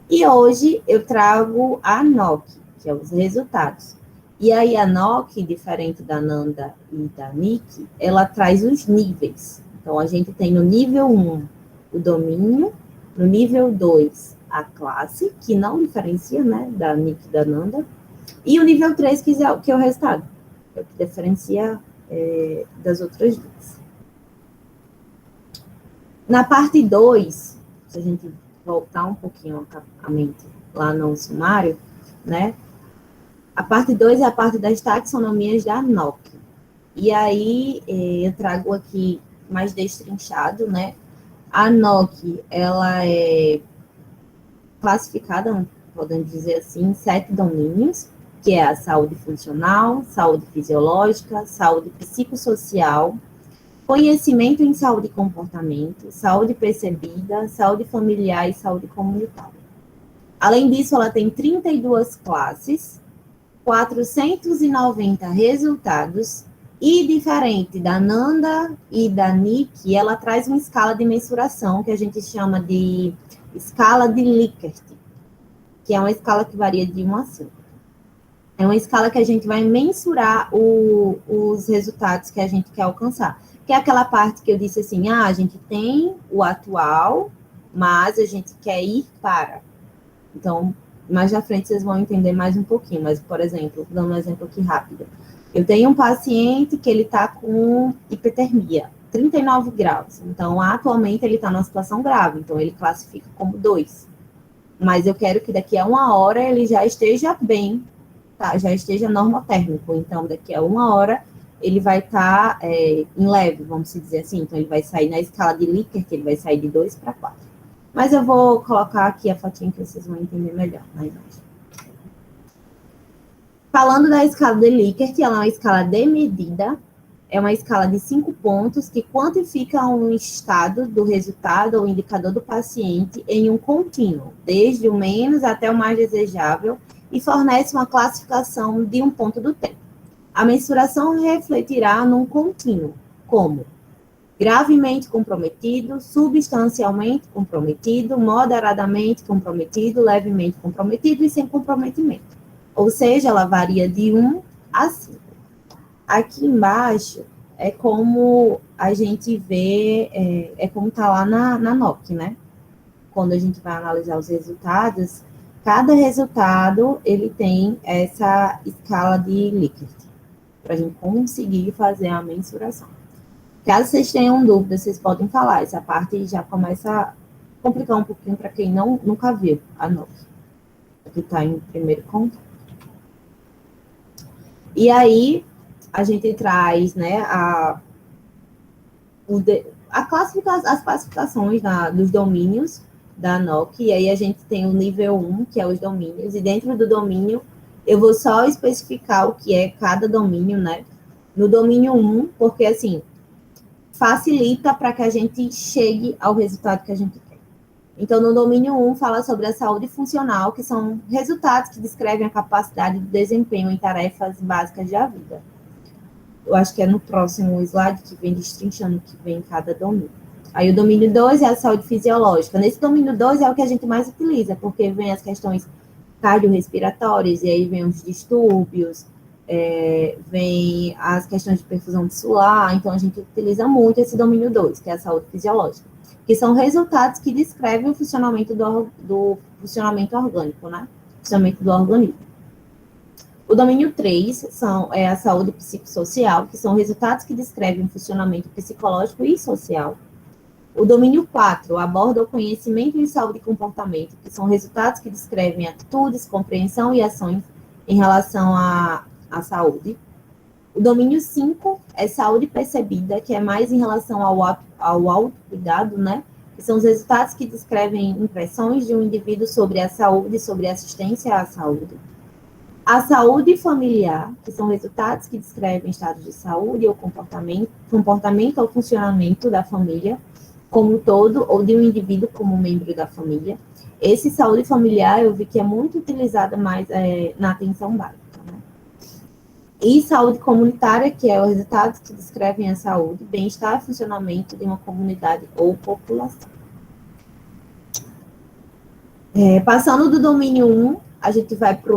e hoje eu trago a NOC, que é os resultados. E aí a NOC, diferente da Nanda e da NIC, ela traz os níveis. Então, a gente tem no nível 1 o domínio, no nível 2 a classe, que não diferencia, né, da NIC e da Nanda, e o nível 3, que é o resultado, é o que diferencia das outras duas. Na parte 2, se a gente voltar um pouquinho a mente lá no sumário, né, a parte 2 é a parte das taxonomias da NOC. E aí, eu trago aqui mais destrinchado, né, a NOC, ela é classificada, podemos dizer assim, em 7 domínios, que é a saúde funcional, saúde fisiológica, saúde psicossocial, conhecimento em saúde e comportamento, saúde percebida, saúde familiar e saúde comunitária. Além disso, ela tem 32 classes, 490 resultados, e diferente da Nanda e da NIC, ela traz uma escala de mensuração que a gente chama de escala de Likert, que é uma escala que varia de 1 a 5. É uma escala que a gente vai mensurar os resultados que a gente quer alcançar. Que é aquela parte que eu disse assim, a gente tem o atual, mas a gente quer ir para. Então, mais à frente vocês vão entender mais um pouquinho, mas, por exemplo, dando um exemplo aqui rápido. Eu tenho um paciente que ele está com hipertermia, 39 graus. Então, atualmente, ele está numa situação grave. Então, ele classifica como 2. Mas eu quero que daqui a 1 hora ele já esteja bem, tá? Já esteja normotérmico. Então, daqui a 1 hora ele vai estar em leve, vamos dizer assim. Então, ele vai sair na escala de Likert, ele vai sair de 2 para 4. Mas eu vou colocar aqui a fotinha que vocês vão entender melhor na imagem. Falando da escala de Likert, ela é uma escala de medida, é uma escala de 5 pontos que quantifica um estado do resultado ou indicador do paciente em um contínuo, desde o menos até o mais desejável, e fornece uma classificação de um ponto do tempo. A mensuração refletirá num contínuo, como gravemente comprometido, substancialmente comprometido, moderadamente comprometido, levemente comprometido e sem comprometimento. Ou seja, ela varia de 1 a 5. Aqui embaixo é como a gente vê, como está lá na NOC, né? Quando a gente vai analisar os resultados, cada resultado, ele tem essa escala de Likert, para a gente conseguir fazer a mensuração. Caso vocês tenham dúvidas, vocês podem falar. Essa parte já começa a complicar um pouquinho para quem nunca viu a NOC. Aqui está em primeiro contato. E aí, a gente traz, né, as classificações dos domínios da NOC, e aí a gente tem o nível 1, que é os domínios, e dentro do domínio, eu vou só especificar o que é cada domínio, né? No domínio 1, porque, assim, facilita para que a gente chegue ao resultado que a gente quer. Então, no domínio 1, fala sobre a saúde funcional, que são resultados que descrevem a capacidade de desempenho em tarefas básicas da vida. Eu acho que é no próximo slide que vem destrinchando que vem em cada domínio. Aí o domínio 2 é a saúde fisiológica. Nesse domínio 2 é o que a gente mais utiliza, porque vem as questões cardiorrespiratórias, e aí vem os distúrbios, vem as questões de perfusão tissular, então a gente utiliza muito esse domínio 2, que é a saúde fisiológica, que são resultados que descrevem o funcionamento do funcionamento orgânico, né? Funcionamento do organismo. O domínio 3 é a saúde psicossocial, que são resultados que descrevem o funcionamento psicológico e social. O domínio 4 aborda o conhecimento em saúde e comportamento, que são resultados que descrevem atitudes, compreensão e ações em relação à saúde. O domínio 5 é saúde percebida, que é mais em relação ao autocuidado, né? Que são os resultados que descrevem impressões de um indivíduo sobre a saúde e sobre a assistência à saúde. A saúde familiar, que são resultados que descrevem estados de saúde ou comportamento ou funcionamento da família como um todo, ou de um indivíduo como membro da família. Esse saúde familiar, eu vi que é muito utilizada mais na atenção básica, né? E saúde comunitária, que é os resultados que descrevem a saúde, bem-estar e funcionamento de uma comunidade ou população. Passando do domínio 1, a gente vai para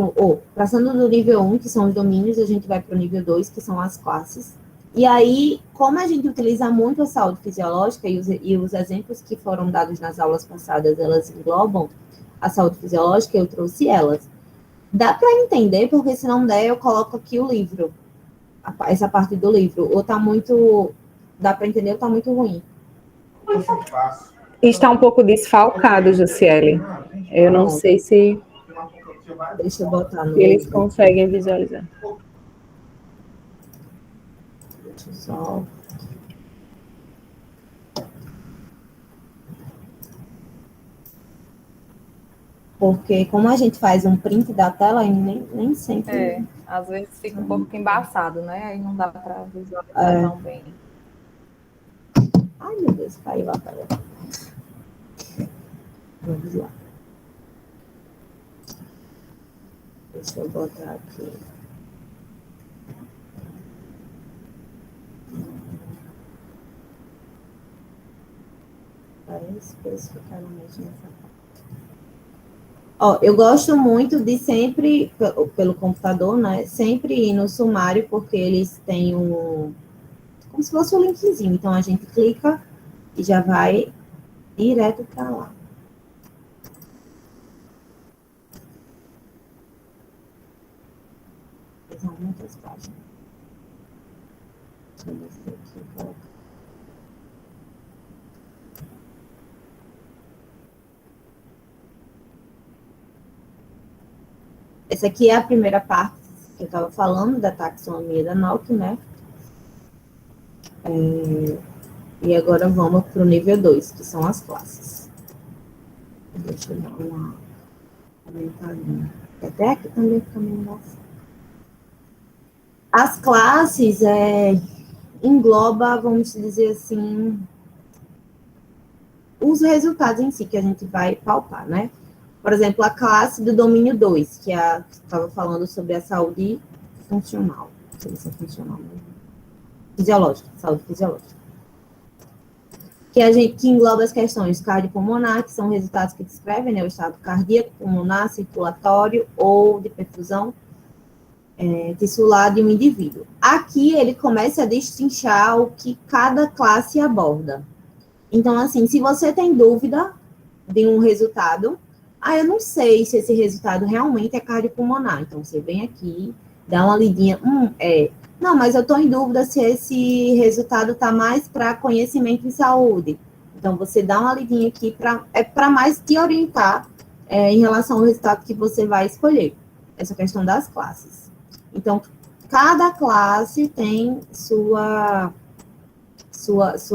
passando do nível 1, que são os domínios, a gente vai para o nível 2, que são as classes. E aí, como a gente utiliza muito a saúde fisiológica, e os exemplos que foram dados nas aulas passadas, elas englobam a saúde fisiológica, eu trouxe elas. Dá para entender, porque se não der, eu coloco aqui o livro, essa parte do livro. Ou tá muito... Dá para entender ou tá muito ruim? Está um pouco desfalcado, Jussiele. Eu não sei se... Deixa eu botar no... Eles conseguem visualizar. Deixa eu só... Porque como a gente faz um print da tela, nem sempre... às vezes fica um pouco embaçado, né? Aí não dá para visualizar tão bem. Ai, meu Deus, caiu a tela. Vamos lá. Deixa eu botar aqui. Especificamente nessa parte. Eu gosto muito de sempre, pelo computador, né? Sempre ir no sumário, porque eles têm como se fosse um linkzinho. Então, a gente clica e já vai direto para lá. São muitas páginas. Deixa eu descer aqui e colocar. Essa aqui é a primeira parte que eu estava falando, da taxonomia da NOC, né? E agora vamos para o nível 2, que são as classes. Deixa eu dar uma aumentadinha. Até aqui também fica meio embaçado. As classes engloba, vamos dizer assim, os resultados em si que a gente vai palpar, né? Por exemplo, a classe do domínio 2, que estava falando sobre a saúde funcional. Não sei se é funcional, né? Fisiológica, saúde fisiológica. Que engloba as questões cardiopulmonar, que são resultados que descrevem, né, o estado cardíaco, pulmonar, circulatório ou de perfusão tissular de um indivíduo. Aqui ele começa a destrinchar o que cada classe aborda. Então, assim, se você tem dúvida de um resultado, eu não sei se esse resultado realmente é cardiopulmonar. Então, você vem aqui, dá uma lidinha, Não, mas eu estou em dúvida se esse resultado está mais para conhecimento em saúde. Então, você dá uma lidinha aqui para mais te orientar em relação ao resultado que você vai escolher. Essa questão das classes. Então, cada classe tem sua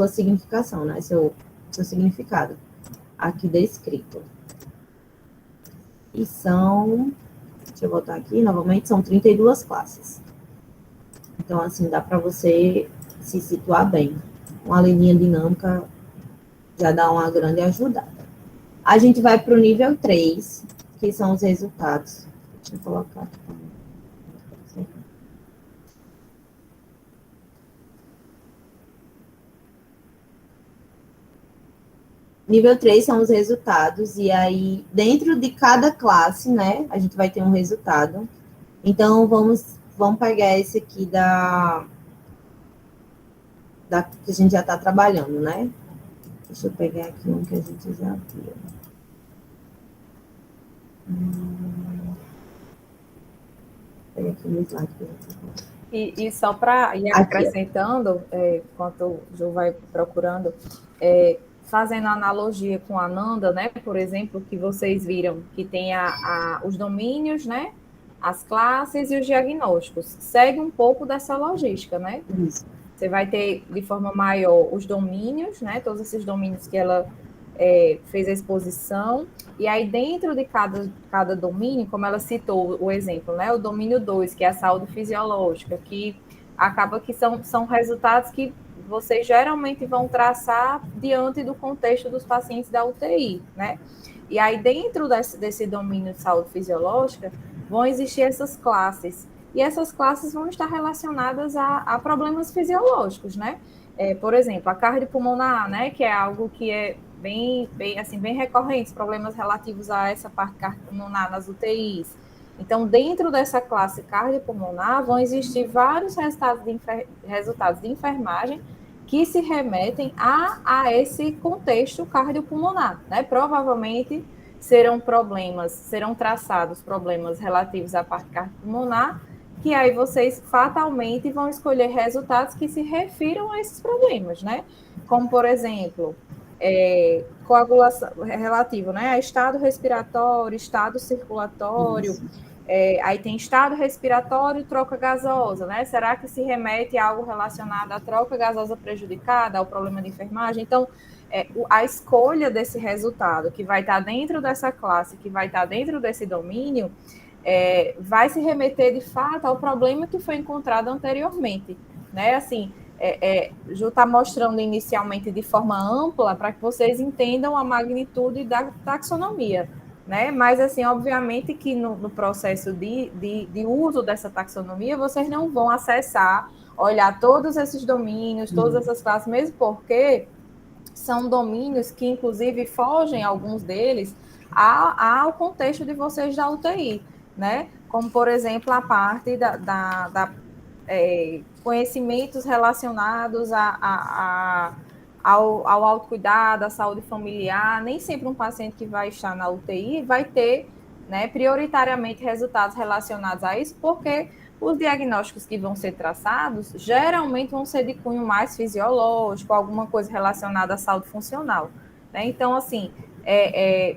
significação, né? Seu significado aqui descrito. E deixa eu botar aqui, novamente, são 32 classes. Então, assim, dá para você se situar bem. Uma linha dinâmica já dá uma grande ajudada. A gente vai para o nível 3, que são os resultados. Deixa eu colocar aqui também. Nível 3 são os resultados, e aí, dentro de cada classe, né, a gente vai ter um resultado. Então, vamos vamos pegar esse aqui que a gente já está trabalhando, né? Deixa eu pegar aqui um que a gente já viu. Pega aqui no slide que a gente E só para ir acrescentando, enquanto o Ju vai procurando, fazendo analogia com a Ananda, né? Por exemplo, que vocês viram que tem os domínios, né? As classes e os diagnósticos. Segue um pouco dessa logística, né? Isso. Você vai ter de forma maior os domínios, né? Todos esses domínios que ela fez a exposição, e aí dentro de cada domínio, como ela citou o exemplo, né? O domínio 2, que é a saúde fisiológica, que acaba que são resultados que vocês geralmente vão traçar diante do contexto dos pacientes da UTI, né? E aí dentro desse domínio de saúde fisiológica, vão existir essas classes, e essas classes vão estar relacionadas a problemas fisiológicos, né? Por exemplo, a cardiopulmonar, né, que é algo que é bem recorrente, problemas relativos a essa parte cardiopulmonar nas UTIs. Então, dentro dessa classe cardiopulmonar, vão existir vários resultados de enfermagem que se remetem a esse contexto cardiopulmonar, né? Provavelmente serão traçados problemas relativos à parte cardiopulmonar, que aí vocês fatalmente vão escolher resultados que se refiram a esses problemas, né? Como, por exemplo, coagulação relativo, né? A estado respiratório, estado circulatório, aí tem estado respiratório, troca gasosa, né? Será que se remete a algo relacionado à troca gasosa prejudicada, ao problema de enfermagem? Então, a escolha desse resultado, que vai estar dentro dessa classe, que vai estar dentro desse domínio, vai se remeter, de fato, ao problema que foi encontrado anteriormente, né? Assim, Ju está mostrando inicialmente de forma ampla para que vocês entendam a magnitude da taxonomia, né? Mas, assim, obviamente que no processo de uso dessa taxonomia, vocês não vão acessar, olhar todos esses domínios, todas essas classes, mesmo porque são domínios que, inclusive, fogem, alguns deles, ao contexto de vocês da UTI, né? Como, por exemplo, a parte conhecimentos relacionados ao autocuidado, à saúde familiar. Nem sempre um paciente que vai estar na UTI vai ter, né, prioritariamente resultados relacionados a isso, porque os diagnósticos que vão ser traçados geralmente vão ser de cunho mais fisiológico, alguma coisa relacionada à saúde funcional, né? Então, assim,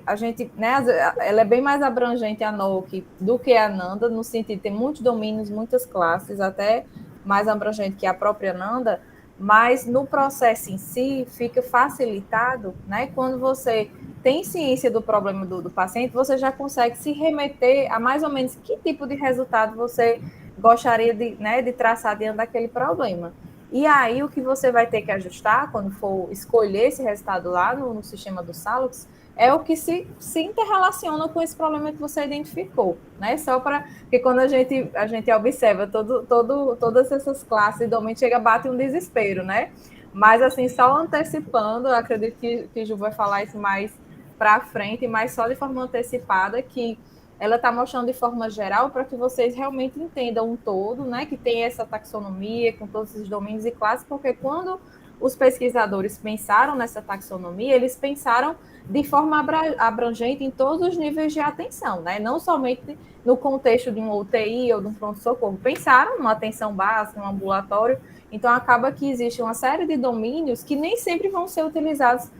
a gente, né, ela é bem mais abrangente, a NOC, do que a Ananda, no sentido de ter muitos domínios, muitas classes, até mais abrangente que a própria Ananda, mas no processo em si fica facilitado, né, quando você tem ciência do problema do paciente, você já consegue se remeter a mais ou menos que tipo de resultado você gostaria de traçar diante daquele problema. E aí, o que você vai ter que ajustar quando for escolher esse resultado lá no sistema do Salux é o que se interrelaciona com esse problema que você identificou, né? Só para... Porque quando a gente observa todas essas classes, normalmente bate um desespero, né? Mas, assim, só antecipando, eu acredito que Ju vai falar isso mais para frente, mas só de forma antecipada, que ela está mostrando de forma geral para que vocês realmente entendam um todo, né, que tem essa taxonomia com todos esses domínios e classes, porque quando os pesquisadores pensaram nessa taxonomia, eles pensaram de forma abrangente em todos os níveis de atenção, né, não somente no contexto de um UTI ou de um pronto-socorro, pensaram numa atenção básica, no ambulatório, então acaba que existe uma série de domínios que nem sempre vão ser utilizados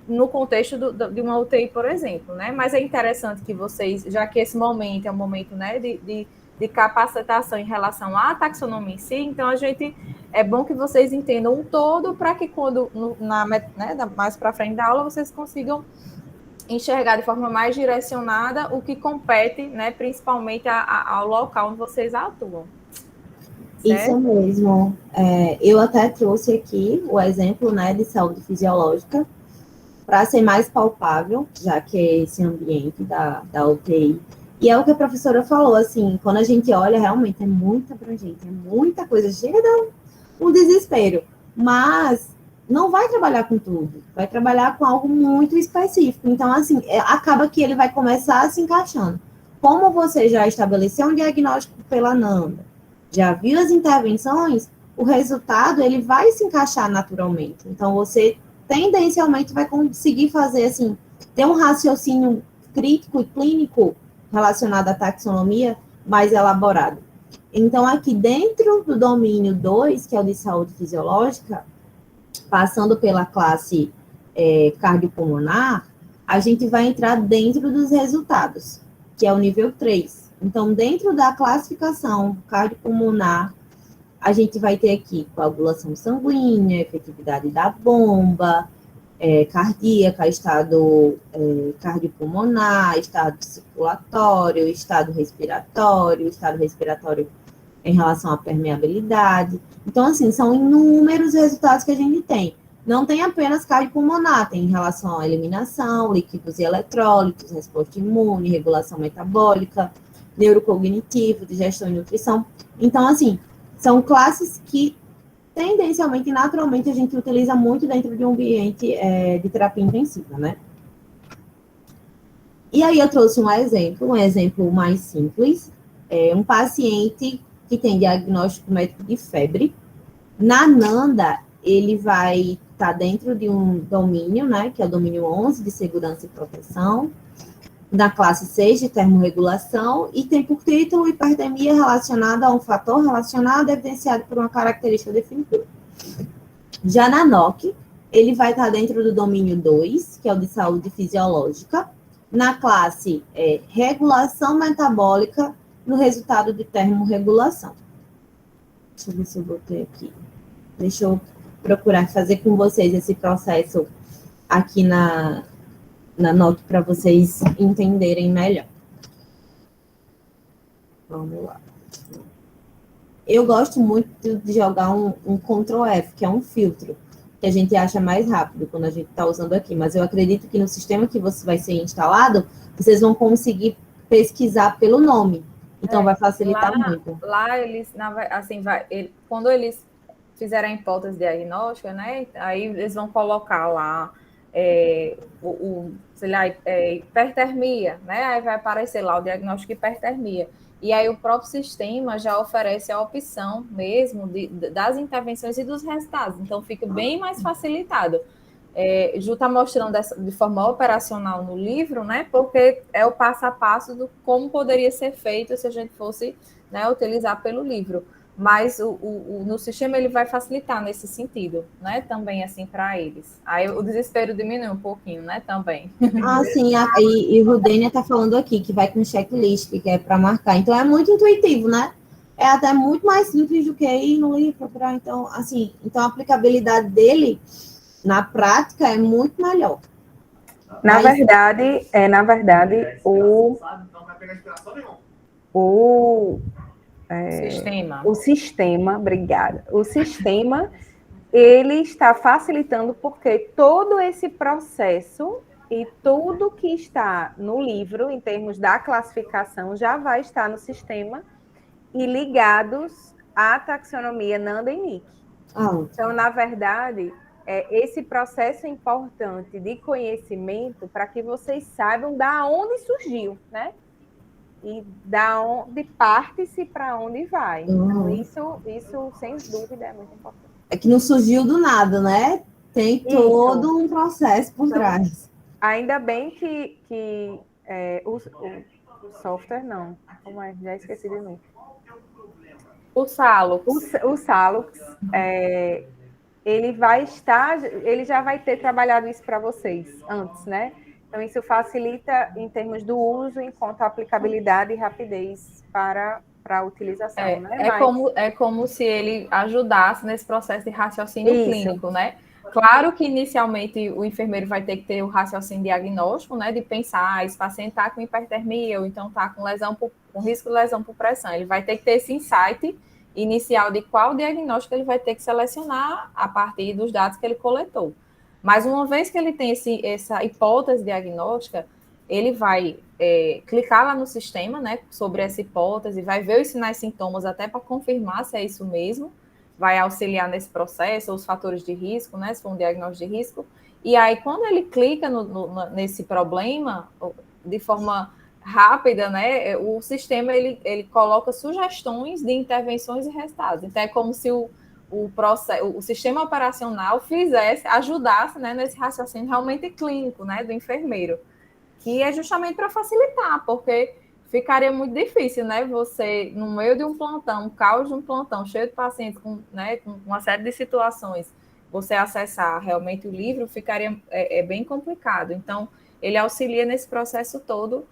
no contexto de uma UTI, por exemplo, né? Mas é interessante que vocês, já que esse momento é um momento, né, de capacitação em relação à taxonomia em si, então é bom que vocês entendam um todo para que quando, mais para frente da aula, vocês consigam enxergar de forma mais direcionada o que compete, né, principalmente ao local onde vocês atuam. Certo? Isso mesmo. Eu até trouxe aqui o exemplo, né, de saúde fisiológica, para ser mais palpável, já que é esse ambiente da UTI. E é o que a professora falou, assim, quando a gente olha, realmente é muito abrangente, é muita coisa, chega a dar um desespero, mas não vai trabalhar com tudo, vai trabalhar com algo muito específico. Então, assim, acaba que ele vai começar se encaixando. Como você já estabeleceu um diagnóstico pela Ananda, já viu as intervenções, o resultado ele vai se encaixar naturalmente. Então, você tendencialmente vai conseguir fazer, assim, ter um raciocínio crítico e clínico relacionado à taxonomia mais elaborado. Então, aqui dentro do domínio 2, que é o de saúde fisiológica, passando pela classe cardiopulmonar, a gente vai entrar dentro dos resultados, que é o nível 3. Então, dentro da classificação cardiopulmonar, a gente vai ter aqui coagulação sanguínea, efetividade da bomba, cardíaca, estado cardiopulmonar, estado circulatório, estado respiratório em relação à permeabilidade. Então, assim, são inúmeros resultados que a gente tem. Não tem apenas cardiopulmonar, tem em relação à eliminação, líquidos e eletrólitos, resposta imune, regulação metabólica, neurocognitivo, digestão e nutrição. Então, assim, são classes que tendencialmente e naturalmente a gente utiliza muito dentro de um ambiente de terapia intensiva, né? E aí eu trouxe um exemplo mais simples, um paciente que tem diagnóstico médico de febre. Na NANDA, ele vai estar dentro de um domínio, né, que é o domínio 11 de segurança e proteção, na classe 6 de termorregulação, e tem por título hipertermia relacionada a um fator relacionado evidenciado por uma característica definitiva. Já na NOC, ele vai estar dentro do domínio 2, que é o de saúde fisiológica, na classe regulação metabólica, no resultado de termorregulação. Deixa eu ver se eu botei aqui. Deixa eu procurar fazer com vocês esse processo aqui na NOC para vocês entenderem melhor. Vamos lá. Eu gosto muito de jogar um Ctrl F, que é um filtro, que a gente acha mais rápido quando a gente está usando aqui, mas eu acredito que no sistema que você vai ser instalado, vocês vão conseguir pesquisar pelo nome. Então, vai facilitar muito. Lá, eles, assim, quando eles fizerem a hipótese diagnóstica, né, aí eles vão colocar lá sei lá, hipertermia, né, aí vai aparecer lá o diagnóstico de hipertermia. E aí o próprio sistema já oferece a opção mesmo das intervenções e dos resultados. Então, fica bem mais facilitado. Ju está mostrando de forma operacional no livro, né? Porque é o passo a passo do como poderia ser feito se a gente fosse, né, utilizar pelo livro. Mas no sistema ele vai facilitar nesse sentido, né? Também assim para eles. Aí o desespero diminui um pouquinho, né? Também. Ah, sim, e o Rudênia está falando aqui que vai com checklist, que é para marcar. Então é muito intuitivo, né? É até muito mais simples do que ir no livro procurar. Então, assim, então a aplicabilidade dele na prática é muito melhor. Na verdade, Sistema. O sistema, obrigada. O sistema, ele está facilitando porque todo esse processo e tudo que está no livro, em termos da classificação, já vai estar no sistema e ligados à taxonomia NANDA e NIC. Então, na verdade, esse processo importante de conhecimento para que vocês saibam da onde surgiu, né? E da onde parte-se para onde vai. Então, isso, sem dúvida, é muito importante. É que não surgiu do nada, né? Tem todo um processo por trás. Ainda bem que o software, não. Como é? Já esqueci de novo. O Salux. O Salux, ele já vai ter trabalhado isso para vocês antes, né? Então, isso facilita em termos do uso, enquanto a aplicabilidade e rapidez para a utilização, né? É como se ele ajudasse nesse processo de raciocínio clínico, né? Claro que, inicialmente, o enfermeiro vai ter que ter o raciocínio diagnóstico, né? De pensar, esse paciente está com hipertermia, ou então está com risco de lesão por pressão. Ele vai ter que ter esse insight inicial de qual diagnóstico ele vai ter que selecionar a partir dos dados que ele coletou. Mas uma vez que ele tem essa hipótese diagnóstica, ele vai clicar lá no sistema, né, sobre essa hipótese, vai ver os sinais e sintomas até para confirmar se é isso mesmo, vai auxiliar nesse processo, os fatores de risco, né, se for um diagnóstico de risco. E aí, quando ele clica nesse problema, de forma rápida, né? O sistema ele coloca sugestões de intervenções e resultados. Então, é como se o sistema operacional ajudasse, né, nesse raciocínio realmente clínico, né, do enfermeiro, que é justamente para facilitar, porque ficaria muito difícil, né, você, no meio de um plantão, um caos de um plantão, cheio de pacientes, né, com uma série de situações, você acessar realmente o livro, ficaria bem complicado. Então, ele auxilia nesse processo todo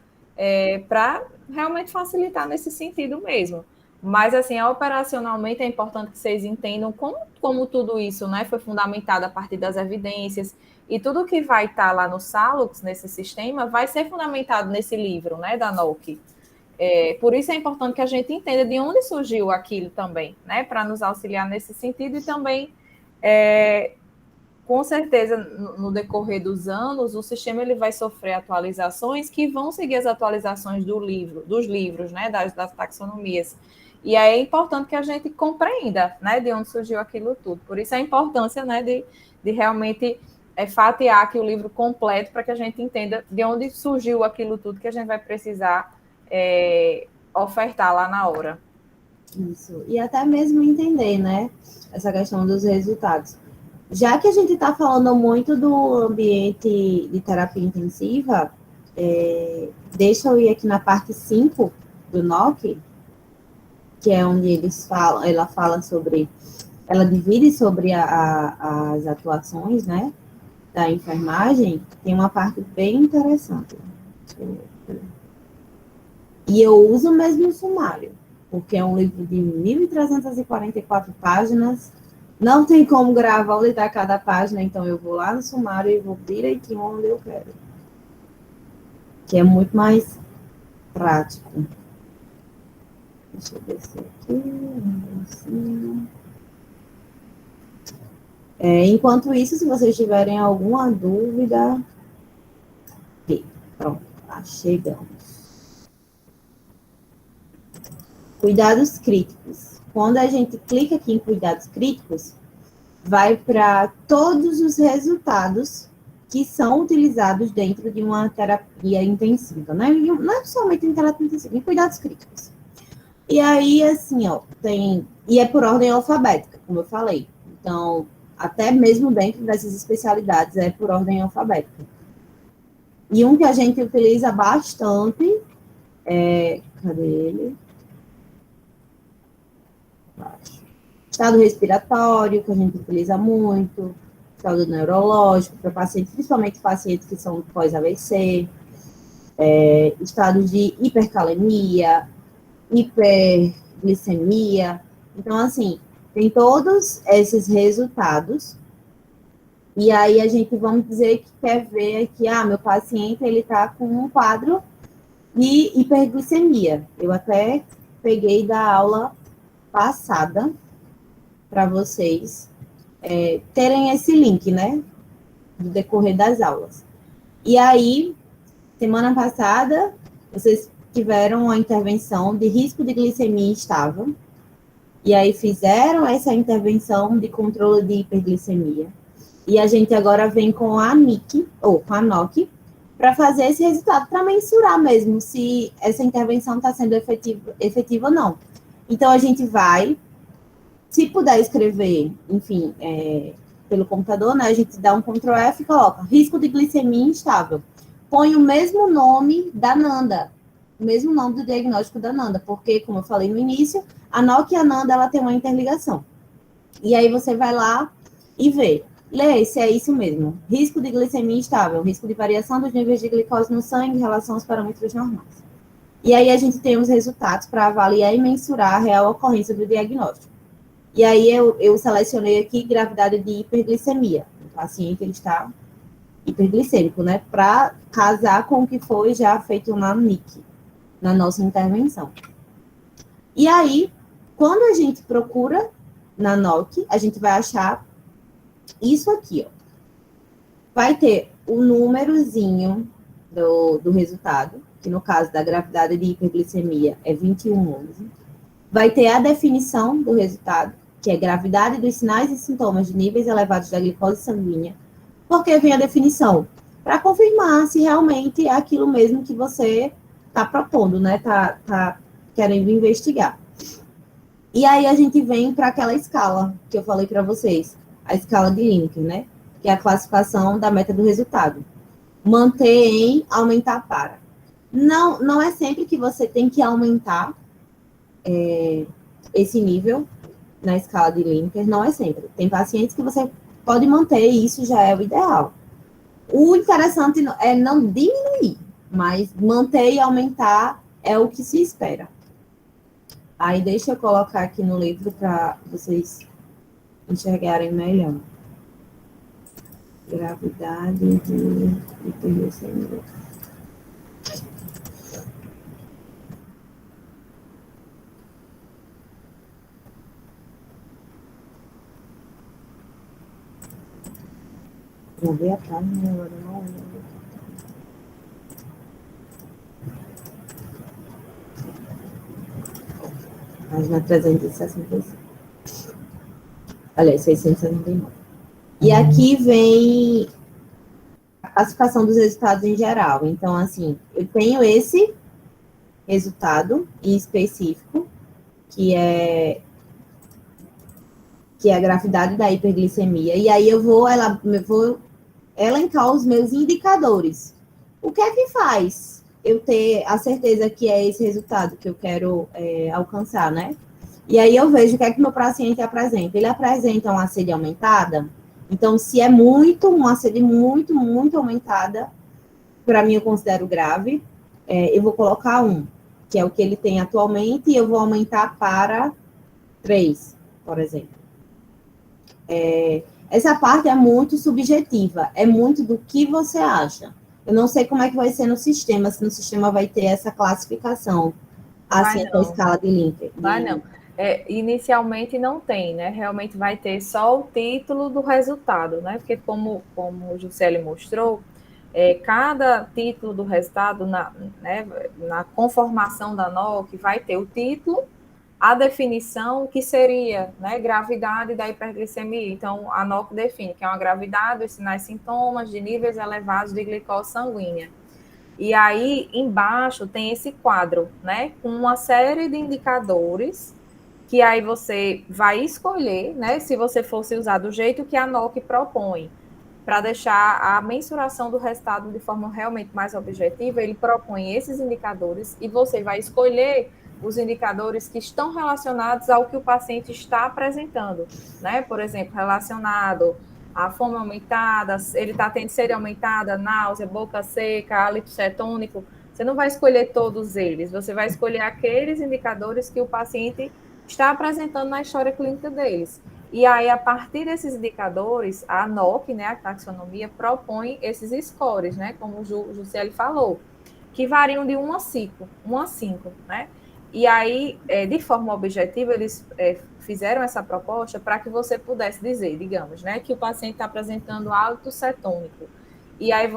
para realmente facilitar nesse sentido mesmo. Mas, assim, operacionalmente é importante que vocês entendam como tudo isso, né, foi fundamentado a partir das evidências, e tudo que vai estar lá no Salux, nesse sistema, vai ser fundamentado nesse livro, né, da NOC. Por isso é importante que a gente entenda de onde surgiu aquilo também, né, para nos auxiliar nesse sentido, e também, com certeza, no decorrer dos anos, o sistema ele vai sofrer atualizações que vão seguir as atualizações dos livros, né, das taxonomias. E aí é importante que a gente compreenda, né, de onde surgiu aquilo tudo. Por isso a importância, né, de realmente fatiar aqui o livro completo para que a gente entenda de onde surgiu aquilo tudo que a gente vai precisar ofertar lá na hora. Isso. E até mesmo entender, né, essa questão dos resultados. Já que a gente está falando muito do ambiente de terapia intensiva, deixa eu ir aqui na parte 5 do NOC, que é onde ela fala sobre, ela divide sobre as atuações, né, da enfermagem. Tem uma parte bem interessante. E eu uso mesmo o sumário, porque é um livro de 1.344 páginas, não tem como gravar onde está cada página, então eu vou lá no sumário e vou direitinho onde eu quero. Que é muito mais prático. Deixa eu descer aqui. Enquanto isso, se vocês tiverem alguma dúvida... Pronto, tá chegamos. Cuidados críticos. Quando a gente clica aqui em cuidados críticos, vai para todos os resultados que são utilizados dentro de uma terapia intensiva, né? Não é somente em terapia intensiva, em cuidados críticos. E aí, assim, ó, e é por ordem alfabética, como eu falei. Então, até mesmo dentro dessas especialidades, é por ordem alfabética. E um que a gente utiliza bastante cadê ele? Estado respiratório, que a gente utiliza muito, estado neurológico, para pacientes, principalmente pacientes que são pós-AVC, estado de hipercalemia, hiperglicemia. Então, assim, tem todos esses resultados, e aí a gente, vamos dizer, que quer ver que, meu paciente, ele está com um quadro de hiperglicemia. Eu até peguei da aula passada, para vocês terem esse link, né, no decorrer das aulas. E aí, semana passada, vocês tiveram a intervenção de risco de glicemia instável, e aí fizeram essa intervenção de controle de hiperglicemia. E a gente agora vem com a NIC, ou com a NOC, para fazer esse resultado, para mensurar mesmo se essa intervenção está sendo efetiva ou não. Então, a gente vai, se puder escrever, enfim, pelo computador, né, a gente dá um Ctrl F e coloca risco de glicemia instável. Põe o mesmo nome da NANDA, o mesmo nome do diagnóstico da NANDA, porque, como eu falei no início, a NOC e a NANDA, ela tem uma interligação. E aí você vai lá e vê, lê se é isso mesmo. Risco de glicemia instável, risco de variação dos níveis de glicose no sangue em relação aos parâmetros normais. E aí a gente tem os resultados para avaliar e mensurar a real ocorrência do diagnóstico. E aí eu selecionei aqui gravidade de hiperglicemia. O paciente, ele está hiperglicêmico, né? Para casar com o que foi já feito na NIC, na nossa intervenção. E aí, quando a gente procura na NOC, a gente vai achar isso aqui, ó. Vai ter o númerozinho do resultado, que no caso da gravidade de hiperglicemia é 2111. Vai ter a definição do resultado, que é gravidade dos sinais e sintomas de níveis elevados da glicose sanguínea. Porque vem a definição? Para confirmar se realmente é aquilo mesmo que você propondo, né? Tá querendo investigar. E aí a gente vem para aquela escala que eu falei para vocês, a escala de Linker, né? Que é a classificação da meta do resultado. Manter em, aumentar para. Não é sempre que você tem que aumentar esse nível na escala de Linker, não é sempre. Tem pacientes que você pode manter e isso já é o ideal. O interessante é não diminuir, mas manter e aumentar é o que se espera. Aí deixa eu colocar aqui no livro para vocês enxergarem melhor. Gravidade de hiperglicemia. Já vi a página, agora não lembro. Página 365. Aliás, 669. E aqui vem a classificação dos resultados em geral. Então, assim, eu tenho esse resultado em específico, que é a gravidade da hiperglicemia. E aí eu vou elencar os meus indicadores. O que é que faz eu ter a certeza que é esse resultado que eu quero alcançar, né? E aí eu vejo o que é que meu paciente apresenta. Ele apresenta uma sede aumentada. Então, se é uma sede muito, muito aumentada, para mim eu considero grave, eu vou colocar 1, que é o que ele tem atualmente, e eu vou aumentar para 3, por exemplo. Essa parte é muito subjetiva, é muito do que você acha. Eu não sei como é que vai ser no sistema, se no sistema vai ter essa classificação, assim, essa escala de Linker. Vai não. Inicialmente não tem, né? Realmente vai ter só o título do resultado, né? Porque como o Juscelio mostrou, cada título do resultado na conformação da NOC vai ter o título, a definição que seria, né, gravidade da hiperglicemia. Então, a NOC define que é uma gravidade, os sinais e sintomas de níveis elevados de glicose sanguínea. E aí, embaixo, tem esse quadro, né, com uma série de indicadores que aí você vai escolher, né, se você fosse usar do jeito que a NOC propõe, para deixar a mensuração do resultado de forma realmente mais objetiva, ele propõe esses indicadores e você vai escolher os indicadores que estão relacionados ao que o paciente está apresentando, né? Por exemplo, relacionado à fome aumentada, ele está tendo sede aumentada, náusea, boca seca, hálito cetônico. Você não vai escolher todos eles, você vai escolher aqueles indicadores que o paciente está apresentando na história clínica deles. E aí, a partir desses indicadores, a NOC, né, a taxonomia, propõe esses scores, né, como o Juscelio falou, que variam de 1 a 5, né? E aí, de forma objetiva, eles fizeram essa proposta para que você pudesse dizer, digamos, né, que o paciente está apresentando hálito cetônico. E aí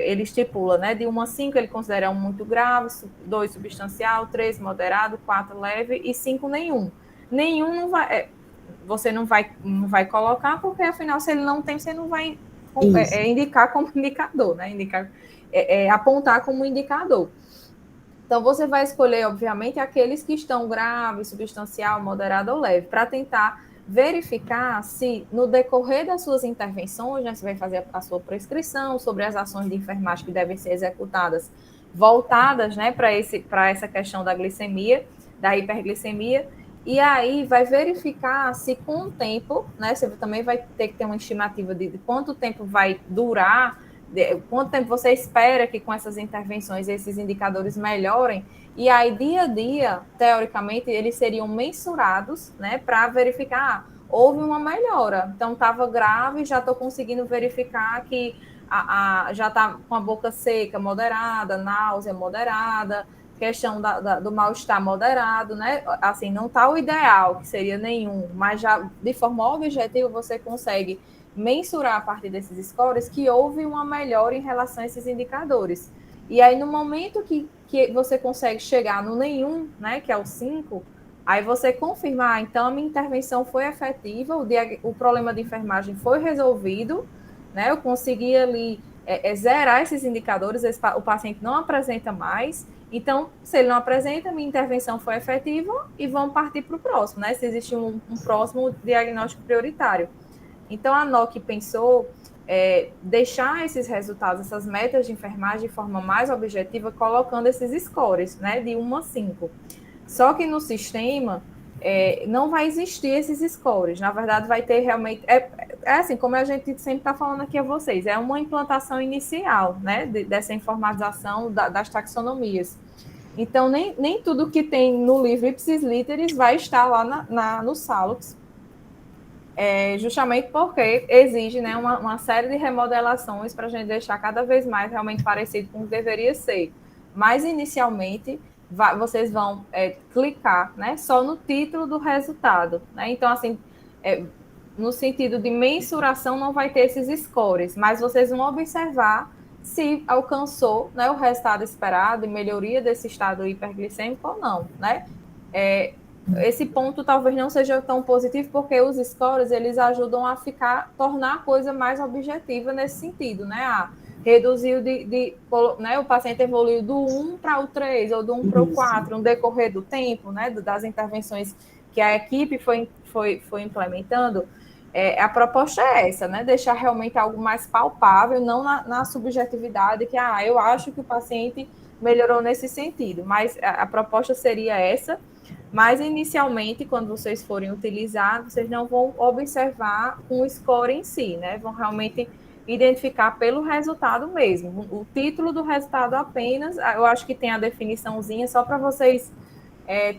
ele estipula, né, de 1 a 5, ele considera 1 muito grave, 2 substancial, 3 moderado, 4 leve e 5 nenhum. Nenhum não vai, você não vai colocar, porque afinal, se ele não tem, você não vai indicar como indicador, né? Apontar como indicador. Então, você vai escolher, obviamente, aqueles que estão grave, substancial, moderado ou leve, para tentar verificar se, no decorrer das suas intervenções, né, você vai fazer a sua prescrição sobre as ações de enfermagem que devem ser executadas, voltadas, né, para essa questão da glicemia, da hiperglicemia, e aí vai verificar se com o tempo, né, você também vai ter que ter uma estimativa de quanto tempo vai durar, quanto tempo você espera que com essas intervenções esses indicadores melhorem, e aí dia a dia, teoricamente, eles seriam mensurados, né, para verificar, houve uma melhora, então estava grave, já estou conseguindo verificar que já está com a boca seca, moderada, náusea moderada, questão do mal-estar moderado, né? Assim, não está o ideal, que seria nenhum, mas já de forma objetiva você consegue mensurar a partir desses scores que houve uma melhora em relação a esses indicadores. E aí, no momento que você consegue chegar no nenhum, né, que é o 5, aí você confirmar, então, a minha intervenção foi efetiva, o problema de enfermagem foi resolvido, né, eu consegui ali zerar esses indicadores, o paciente não apresenta mais. Então, se ele não apresenta, minha intervenção foi efetiva e vamos partir para o próximo, né? Se existe um próximo diagnóstico prioritário. Então, a NOC pensou deixar esses resultados, essas metas de enfermagem de forma mais objetiva, colocando esses scores, né, de 1 a 5. Só que no sistema não vai existir esses scores. Na verdade, vai ter realmente... assim, como a gente sempre está falando aqui a vocês, é uma implantação inicial, né, dessa informatização das taxonomias. Então, nem tudo que tem no livro Ipsis Literis vai estar lá no Salux, justamente porque exige, né, uma série de remodelações para a gente deixar cada vez mais realmente parecido com o que deveria ser. Mas, inicialmente, vocês vão clicar, né, só no título do resultado. Né? Então, assim, no sentido de mensuração, não vai ter esses scores, mas vocês vão observar se alcançou, né, o resultado esperado e melhoria desse estado hiperglicêmico ou não, né? Esse ponto talvez não seja tão positivo, porque os scores, eles ajudam a tornar a coisa mais objetiva nesse sentido, né? Reduziu né, o paciente evoluiu do 1 para o 3, ou do 1 para o 4, no decorrer do tempo, né, das intervenções que a equipe foi implementando. A proposta é essa, né? Deixar realmente algo mais palpável, não na subjetividade, que eu acho que o paciente melhorou nesse sentido, mas a proposta seria essa. Mas, inicialmente, quando vocês forem utilizar, vocês não vão observar com o score em si, né? Vão realmente identificar pelo resultado mesmo. O título do resultado apenas, eu acho que tem a definiçãozinha, só para vocês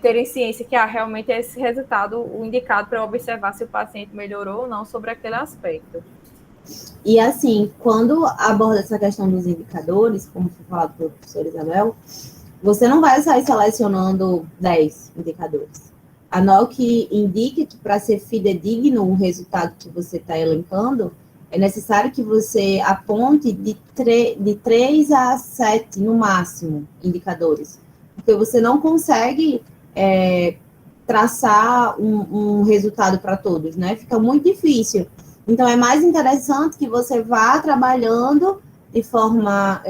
terem ciência que realmente é esse resultado o indicado para observar se o paciente melhorou ou não sobre aquele aspecto. E, assim, quando aborda essa questão dos indicadores, como foi falado pelo professor Isabel, você não vai sair selecionando 10 indicadores. A NOC indica que para ser fidedigno o resultado que você está elencando, é necessário que você aponte de 3 a 7, no máximo, indicadores. Porque você não consegue traçar um resultado para todos, né? Fica muito difícil. Então, é mais interessante que você vá trabalhando de forma...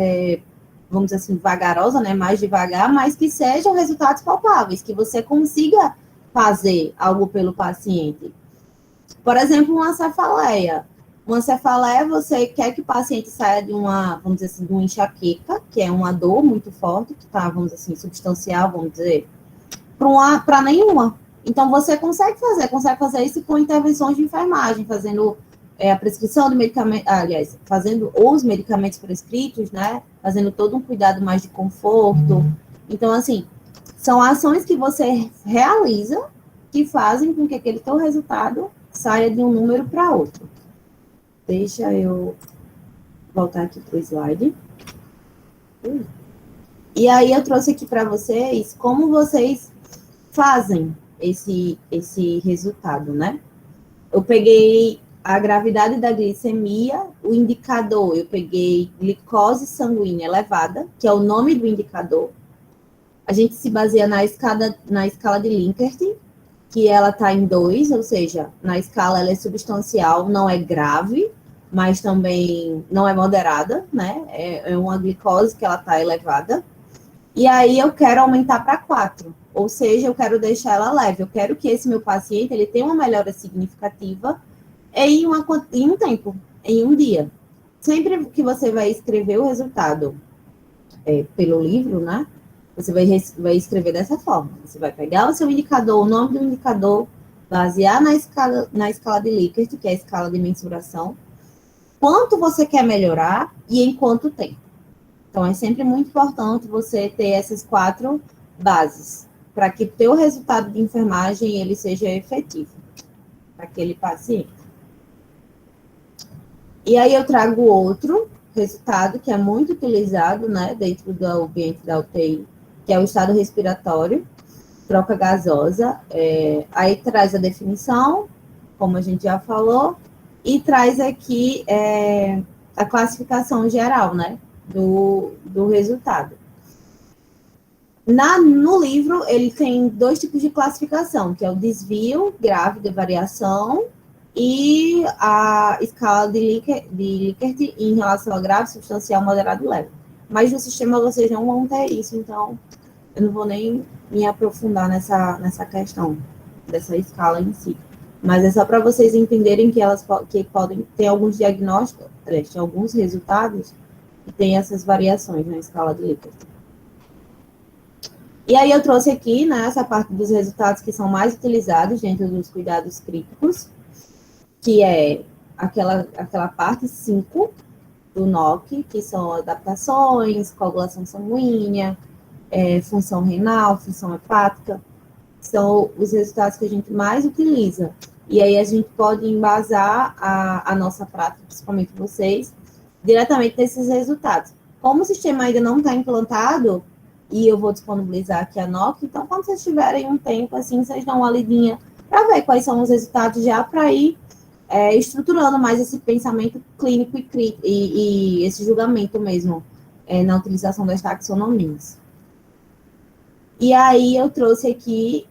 vamos dizer assim, vagarosa, né, mais devagar, mas que sejam resultados palpáveis, que você consiga fazer algo pelo paciente. Por exemplo, uma cefaleia. Uma cefaleia, você quer que o paciente saia de vamos dizer assim, de uma enxaqueca, que é uma dor muito forte, que está, vamos dizer assim, substancial, vamos dizer, para nenhuma. Então, você consegue fazer isso com intervenções de enfermagem, fazendo a prescrição do medicamento, aliás, fazendo os medicamentos prescritos, né, fazendo todo um cuidado mais de conforto. Então, assim, são ações que você realiza que fazem com que aquele teu resultado saia de um número para outro. Deixa eu voltar aqui para o slide. E aí eu trouxe aqui para vocês como vocês fazem esse resultado, né? Eu peguei a gravidade da glicemia, o indicador, eu peguei glicose sanguínea elevada, que é o nome do indicador. A gente se baseia na escala de Likert, que ela está em 2, ou seja, na escala ela é substancial, não é grave, mas também não é moderada, né? É uma glicose que ela está elevada. E aí eu quero aumentar para 4, ou seja, eu quero deixar ela leve. Eu quero que esse meu paciente ele tenha uma melhora significativa em um tempo, em um dia. Sempre que você vai escrever o resultado pelo livro, né? Você vai escrever dessa forma. Você vai pegar o seu indicador, o nome do indicador, basear na escala de Likert, que é a escala de mensuração, quanto você quer melhorar e em quanto tempo. Então, é sempre muito importante você ter essas 4 bases, para que o teu resultado de enfermagem ele seja efetivo para aquele paciente. E aí eu trago outro resultado que é muito utilizado, né, dentro do ambiente da UTI, que é o estado respiratório, troca gasosa. Aí traz a definição, como a gente já falou, e traz aqui a classificação geral, né, do resultado. No livro, ele tem 2 tipos de classificação, que é o desvio grave de variação e a escala de Likert em relação a grave, substancial, moderado e leve. Mas no sistema vocês não vão ter isso, então eu não vou nem me aprofundar nessa questão dessa escala em si. Mas é só para vocês entenderem que podem ter alguns diagnósticos, tem alguns resultados que tem essas variações na escala de Likert. E aí eu trouxe aqui, né, essa parte dos resultados que são mais utilizados dentro dos cuidados críticos, que é aquela parte 5 do NOC, que são adaptações, coagulação sanguínea, função renal, função hepática, são os resultados que a gente mais utiliza. E aí a gente pode embasar a nossa prática, principalmente vocês, diretamente nesses resultados. Como o sistema ainda não está implantado, e eu vou disponibilizar aqui a NOC, então quando vocês tiverem um tempo, assim, vocês dão uma lidinha para ver quais são os resultados já para ir estruturando mais esse pensamento clínico e esse julgamento mesmo na utilização das taxonomias. E aí eu trouxe aqui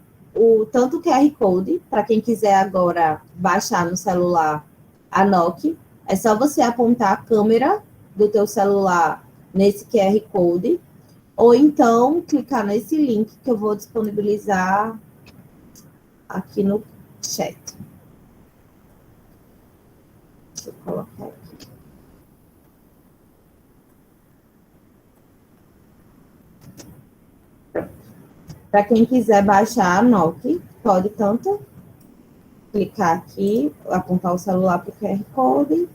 tanto o QR Code, para quem quiser agora baixar no celular a NOC, é só você apontar a câmera do teu celular nesse QR Code, ou então clicar nesse link que eu vou disponibilizar aqui no chat. Deixa eu colocar aqui. Para quem quiser baixar a NOC, pode tanto clicar aqui, apontar o celular para o QR Code,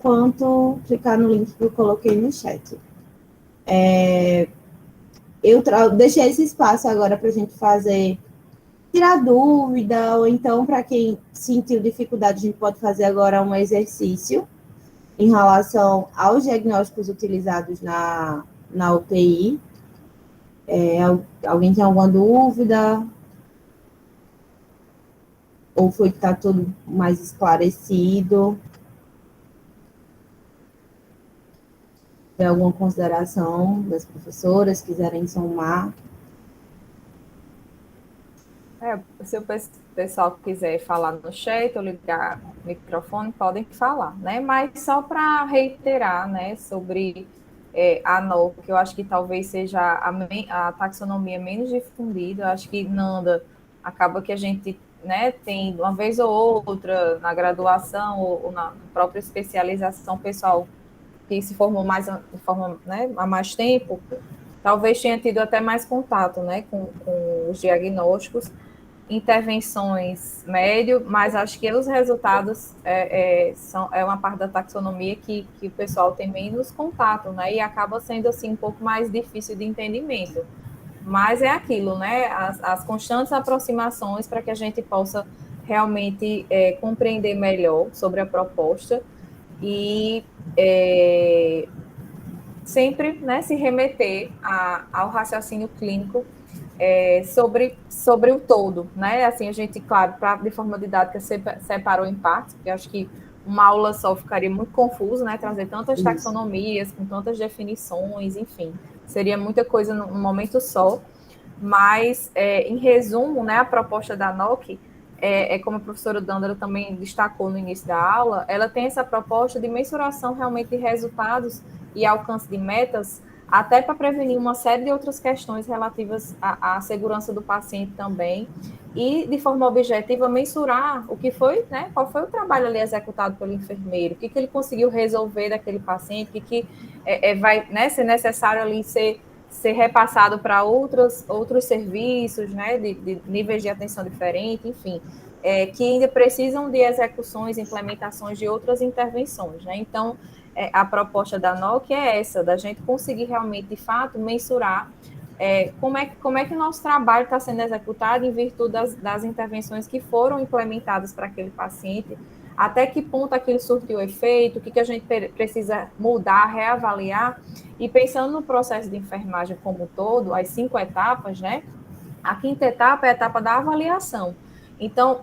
quanto clicar no link que eu coloquei no chat. Eu deixei esse espaço agora para a gente tirar dúvida, ou então, para quem sentiu dificuldade, a gente pode fazer agora um exercício em relação aos diagnósticos utilizados na UTI. Alguém tem alguma dúvida? Ou foi que está tudo mais esclarecido? Tem alguma consideração das professoras, quiserem somar? Se o pessoal quiser falar no chat ou ligar o microfone, podem falar, né? Mas só para reiterar, né, sobre a NOC, que eu acho que talvez seja a taxonomia menos difundida. Eu acho que Nanda acaba que a gente, né, tem uma vez ou outra na graduação ou na própria especialização, pessoal que se formou mais de forma, né, há mais tempo, talvez tenha tido até mais contato, né, com os diagnósticos, intervenções médio, mas acho que os resultados é uma parte da taxonomia que o pessoal tem menos contato, né, e acaba sendo assim um pouco mais difícil de entendimento. Mas é aquilo, né, as constantes aproximações para que a gente possa realmente compreender melhor sobre a proposta e sempre, né, se remeter ao raciocínio clínico sobre o todo, né? Assim, a gente, claro, de forma didática, separou em partes, porque acho que uma aula só ficaria muito confuso, né? Trazer tantas taxonomias, com tantas definições, enfim, seria muita coisa num momento só. Mas, em resumo, né, a proposta da NOC, como a professora Dandara também destacou no início da aula, ela tem essa proposta de mensuração realmente de resultados e alcance de metas, até para prevenir uma série de outras questões relativas à segurança do paciente também, e de forma objetiva mensurar o que foi, né, qual foi o trabalho ali executado pelo enfermeiro, o que ele conseguiu resolver daquele paciente, o que vai, né, ser necessário ali ser repassado para outros serviços, né, de níveis de atenção diferentes, enfim, que ainda precisam de execuções, implementações de outras intervenções, né? Então, a proposta da NOC é essa, da gente conseguir realmente, de fato, mensurar como é que o nosso trabalho está sendo executado em virtude das intervenções que foram implementadas para aquele paciente, até que ponto aquilo surtiu efeito, o que a gente precisa mudar, reavaliar, e pensando no processo de enfermagem como um todo, as 5 etapas, né? A 5ª etapa é a etapa da avaliação. Então,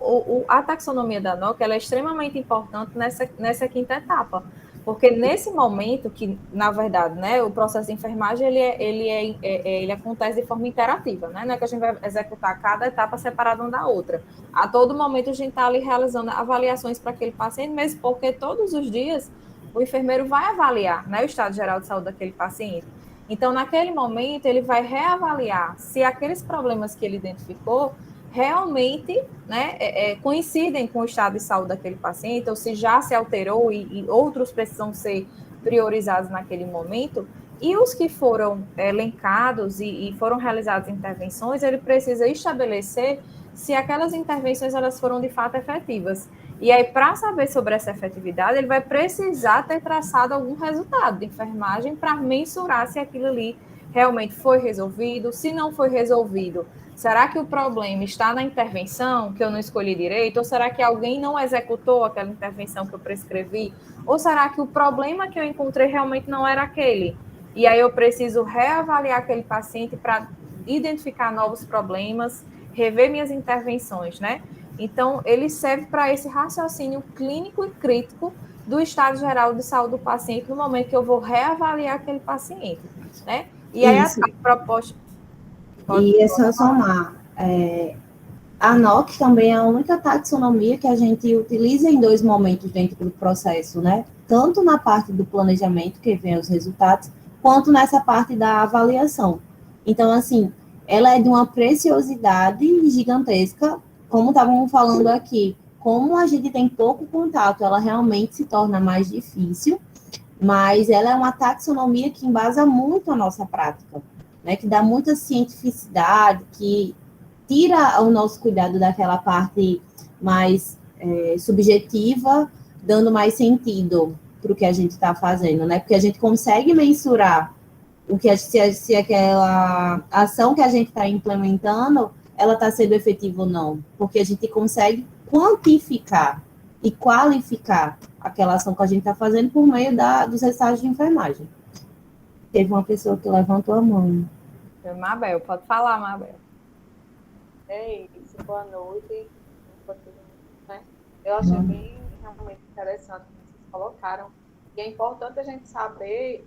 a taxonomia da NOC ela é extremamente importante nessa 5ª etapa, Porque nesse momento que, na verdade, né, o processo de enfermagem ele acontece de forma interativa, né? Não é que a gente vai executar cada etapa separada uma da outra. A todo momento a gente está ali realizando avaliações para aquele paciente, mesmo porque todos os dias o enfermeiro vai avaliar, né, o estado geral de saúde daquele paciente. Então, naquele momento, ele vai reavaliar se aqueles problemas que ele identificou realmente, né, coincidem com o estado de saúde daquele paciente, ou se já se alterou e outros precisam ser priorizados naquele momento, e os que foram elencados e foram realizadas intervenções, ele precisa estabelecer se aquelas intervenções elas foram de fato efetivas. E aí, para saber sobre essa efetividade, ele vai precisar ter traçado algum resultado de enfermagem para mensurar se aquilo ali realmente foi resolvido, se não foi resolvido. Será que o problema está na intervenção, que eu não escolhi direito? Ou será que alguém não executou aquela intervenção que eu prescrevi? Ou será que o problema que eu encontrei realmente não era aquele? E aí eu preciso reavaliar aquele paciente para identificar novos problemas, rever minhas intervenções, né? Então, ele serve para esse raciocínio clínico e crítico do estado geral de saúde do paciente no momento que eu vou reavaliar aquele paciente, né? E aí a proposta... E é só somar. A NOC também é a única taxonomia que a gente utiliza em 2 momentos dentro do processo, né? Tanto na parte do planejamento, que vem os resultados, quanto nessa parte da avaliação. Então, assim, ela é de uma preciosidade gigantesca, como estavam falando aqui. Como a gente tem pouco contato, ela realmente se torna mais difícil, mas ela é uma taxonomia que embasa muito a nossa prática, né, que dá muita cientificidade, que tira o nosso cuidado daquela parte mais subjetiva, dando mais sentido para o que a gente está fazendo, né? Porque a gente consegue mensurar o que se aquela ação que a gente está implementando, ela está sendo efetiva ou não, porque a gente consegue quantificar e qualificar aquela ação que a gente está fazendo por meio dos resultados de enfermagem. Teve uma pessoa que levantou a mão. Mabel, pode falar, Mabel. É isso, boa noite. Né? Eu achei bem realmente interessante o que vocês colocaram. E é importante a gente saber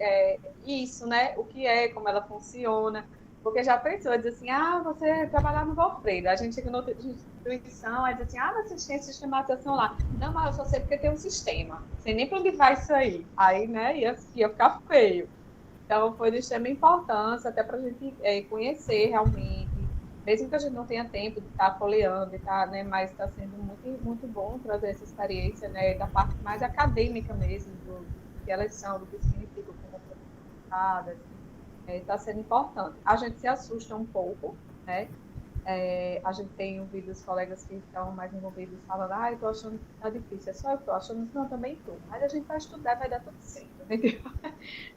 isso, né? O que é, como ela funciona. Porque já pensou, diz assim, você trabalhar no Valfredo. A gente chega na outra instituição, aí diz assim, mas vocês têm sistematização lá. Não, mas eu só sei porque tem um sistema. Não sei nem para onde vai isso aí. Aí, né, ia ficar feio. Então, foi de extrema importância, até para a gente conhecer realmente, mesmo que a gente não tenha tempo de estar folheando, né, mas está sendo muito, muito bom trazer essa experiência, né, da parte mais acadêmica mesmo, do que elas são, do que significa como professora, está sendo importante. A gente se assusta um pouco, né? A gente tem ouvido os colegas que estão mais envolvidos falando, eu estou achando que está difícil, é só eu estou achando, não, também estou. Mas a gente vai estudar, vai dar tudo certo, entendeu?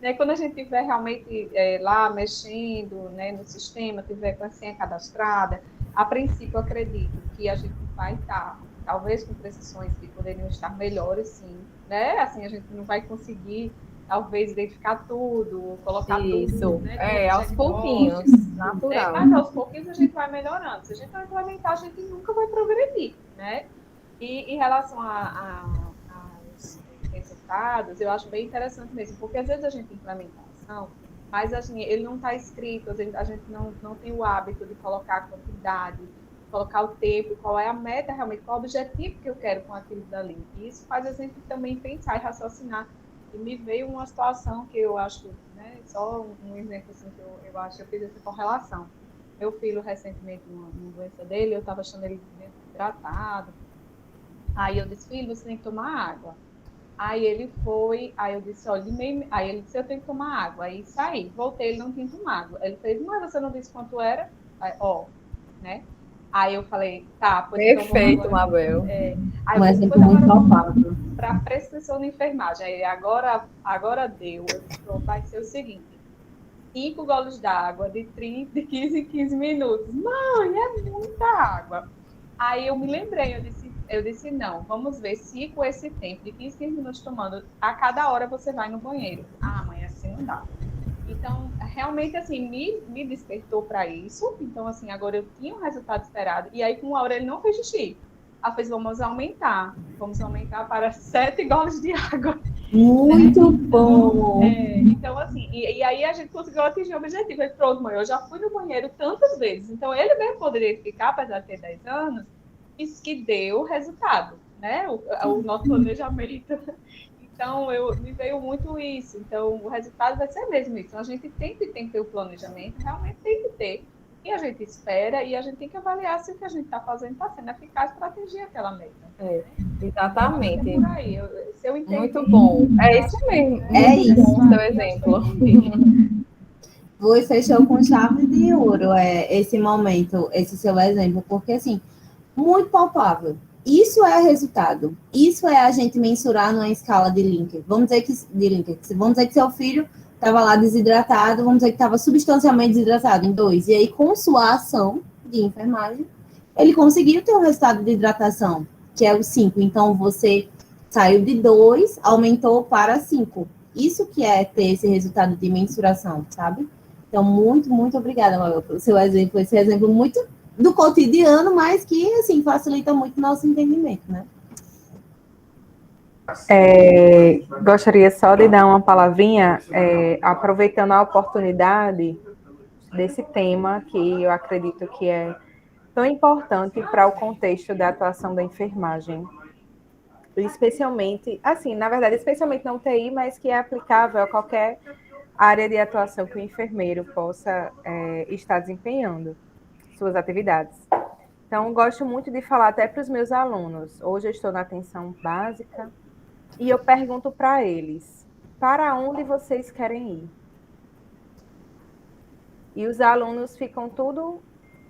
Né? Quando a gente estiver realmente lá mexendo, né, no sistema, tiver com a senha cadastrada, a princípio eu acredito que a gente vai estar, talvez com precisões que poderiam estar melhores, sim, né? Assim, a gente não vai conseguir talvez identificar tudo, colocar tudo, né? Aos pouquinhos, natural. Mas aos pouquinhos a gente vai melhorando. Se a gente não implementar, a gente nunca vai progredir, né? E em relação aos resultados, eu acho bem interessante mesmo, porque às vezes a gente implementa a ação, mas assim, ele não está escrito, a gente não tem o hábito de colocar a quantidade, colocar o tempo, qual é a meta realmente, qual é o objetivo que eu quero com aquilo dali. E isso faz a gente também pensar e raciocinar. E me veio uma situação que eu acho, né, só um exemplo assim, que eu acho que eu fiz essa correlação. Meu filho, recentemente, uma doença dele, eu estava achando ele hidratado. Aí eu disse, filho, você tem que tomar água. Aí ele foi, aí eu disse, olha, aí ele disse, eu tenho que tomar água. Aí saí, voltei, ele não tinha tomado. Ele fez, mas você não disse quanto era? Aí, né? Aí eu falei, tá, perfeito, então Mabel. Aí um exemplo muito palpável. Para prescrição de enfermagem, aí agora deu, vai ser o seguinte, 5 goles d'água de 15 em 15 minutos. Mãe, é muita água. Aí eu me lembrei, eu disse, não, vamos ver se com esse tempo de 15 minutos tomando, a cada hora você vai no banheiro. Mãe, assim não dá. Então, realmente, assim, me despertou para isso. Então, assim, agora eu tinha um resultado esperado. E aí, com uma hora, ele não fez xixi. Ela fez, vamos aumentar para 7 goles de água. Muito bom! Então, assim, e aí a gente conseguiu atingir o objetivo. Ele pronto, mãe, eu já fui no banheiro tantas vezes. Então, ele mesmo poderia ficar, apesar de ter 10 anos, isso que deu resultado, né? O nosso planejamento. Então, me veio muito isso. Então, o resultado vai ser mesmo isso. Então, a gente tem que ter o planejamento, realmente tem que ter. E a gente espera e a gente tem que avaliar se o que a gente está fazendo está sendo eficaz para atingir aquela meta. Exatamente. Então, por aí, se eu entendi, Muito bom. É isso mesmo. É Muito isso. bom o seu exemplo. Você fechou com chave de ouro esse momento, esse seu exemplo, porque assim, muito palpável. Isso é resultado. Isso é a gente mensurar numa escala de Likert. Vamos dizer que seu filho estava lá desidratado, vamos dizer que estava substancialmente desidratado em 2. E aí, com sua ação de enfermagem, ele conseguiu ter um resultado de hidratação, que é o 5. Então, você saiu de 2, aumentou para 5. Isso que é ter esse resultado de mensuração, sabe? Então, muito, muito obrigada, Mabel, pelo seu exemplo. Esse exemplo muito do cotidiano, mas que, assim, facilita muito o nosso entendimento, né? Gostaria só de dar uma palavrinha, aproveitando a oportunidade desse tema, que eu acredito que é tão importante para o contexto da atuação da enfermagem. Especialmente, assim, na verdade, especialmente na UTI, mas que é aplicável a qualquer área de atuação que o enfermeiro possa estar desempenhando suas atividades. Então, gosto muito de falar até para os meus alunos. Hoje eu estou na atenção básica e eu pergunto para eles, para onde vocês querem ir? E os alunos ficam tudo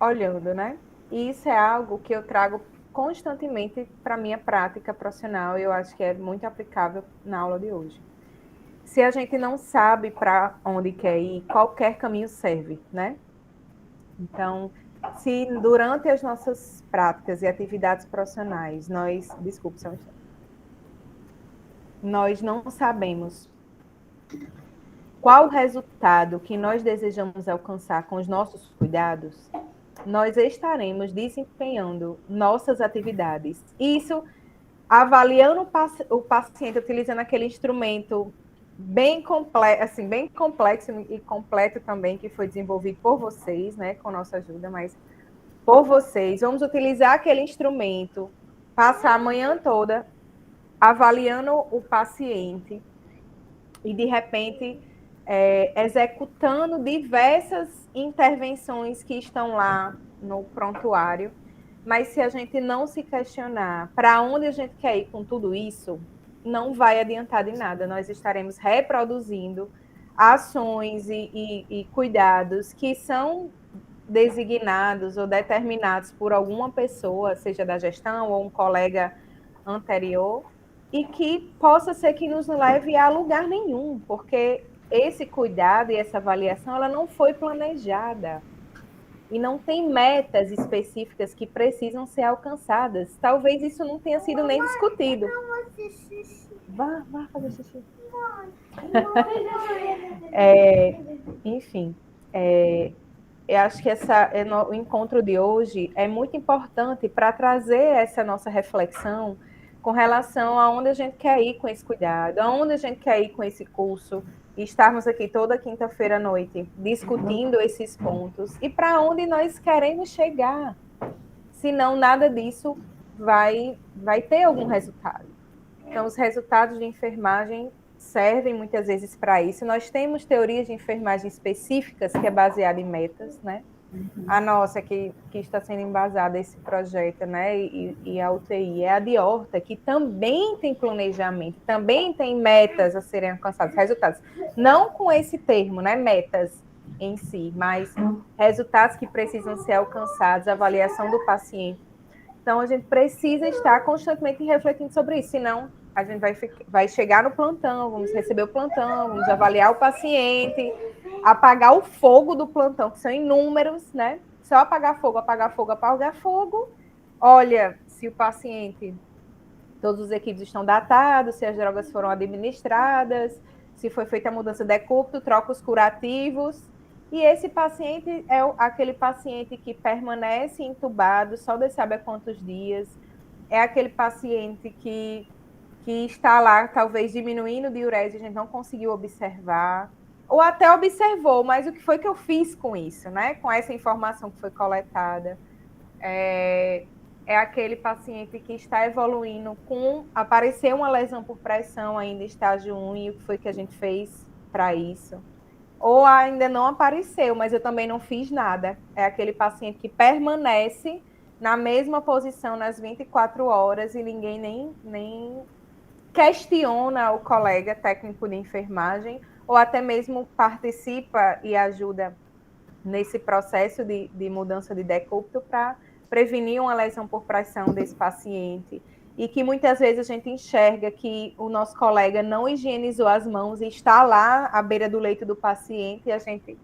olhando, né? E isso é algo que eu trago constantemente para a minha prática profissional e eu acho que é muito aplicável na aula de hoje. Se a gente não sabe para onde quer ir, qualquer caminho serve, né? Então, se durante as nossas práticas e atividades profissionais nós não sabemos qual o resultado que nós desejamos alcançar com os nossos cuidados, nós estaremos desempenhando nossas atividades. Isso avaliando o paciente, utilizando aquele instrumento bem complexo e completo também, que foi desenvolvido por vocês, né, com nossa ajuda, mas por vocês. Vamos utilizar aquele instrumento, passar a manhã toda avaliando o paciente e, de repente, executando diversas intervenções que estão lá no prontuário. Mas se a gente não se questionar para onde a gente quer ir com tudo isso, não vai adiantar de nada. Nós estaremos reproduzindo ações e cuidados que são designados ou determinados por alguma pessoa, seja da gestão ou um colega anterior, e que possa ser que nos leve a lugar nenhum, porque esse cuidado e essa avaliação ela não foi planejada. E não tem metas específicas que precisam ser alcançadas. Talvez isso não tenha sido nem discutido. Vá fazer xixi. Enfim, eu acho que o encontro de hoje é muito importante para trazer essa nossa reflexão com relação a onde a gente quer ir com esse cuidado, aonde a gente quer ir com esse curso, e estarmos aqui toda quinta-feira à noite discutindo esses pontos e para onde nós queremos chegar. Senão, nada disso vai ter algum resultado. Então, os resultados de enfermagem servem muitas vezes para isso. Nós temos teorias de enfermagem específicas, que é baseada em metas, né? A nossa, que está sendo embasada esse projeto, né? E a UTI é a de Horta, que também tem planejamento, também tem metas a serem alcançadas, resultados. Não com esse termo, né? Metas em si, mas resultados que precisam ser alcançados, avaliação do paciente. Então, a gente precisa estar constantemente refletindo sobre isso, senão a gente vai chegar no plantão, vamos receber o plantão, vamos avaliar o paciente, apagar o fogo do plantão, que são inúmeros, né? Só apagar fogo, apagar fogo, apagar fogo. Olha, se o paciente, todos os equipes estão datados, se as drogas foram administradas, se foi feita a mudança de decúbito, troca os curativos. E esse paciente é aquele paciente que permanece entubado, só Deus sabe há quantos dias. É aquele paciente que que está lá, talvez diminuindo diurese, a gente não conseguiu observar, ou até observou, mas o que foi que eu fiz com isso, né? Com essa informação que foi coletada? É aquele paciente que está evoluindo com apareceu uma lesão por pressão ainda estágio 1, e o que foi que a gente fez para isso? Ou ainda não apareceu, mas eu também não fiz nada. É aquele paciente que permanece na mesma posição nas 24 horas e ninguém nem questiona o colega técnico de enfermagem, ou até mesmo participa e ajuda nesse processo de mudança de decúbito para prevenir uma lesão por pressão desse paciente. E que muitas vezes a gente enxerga que o nosso colega não higienizou as mãos e está lá à beira do leito do paciente, e a gente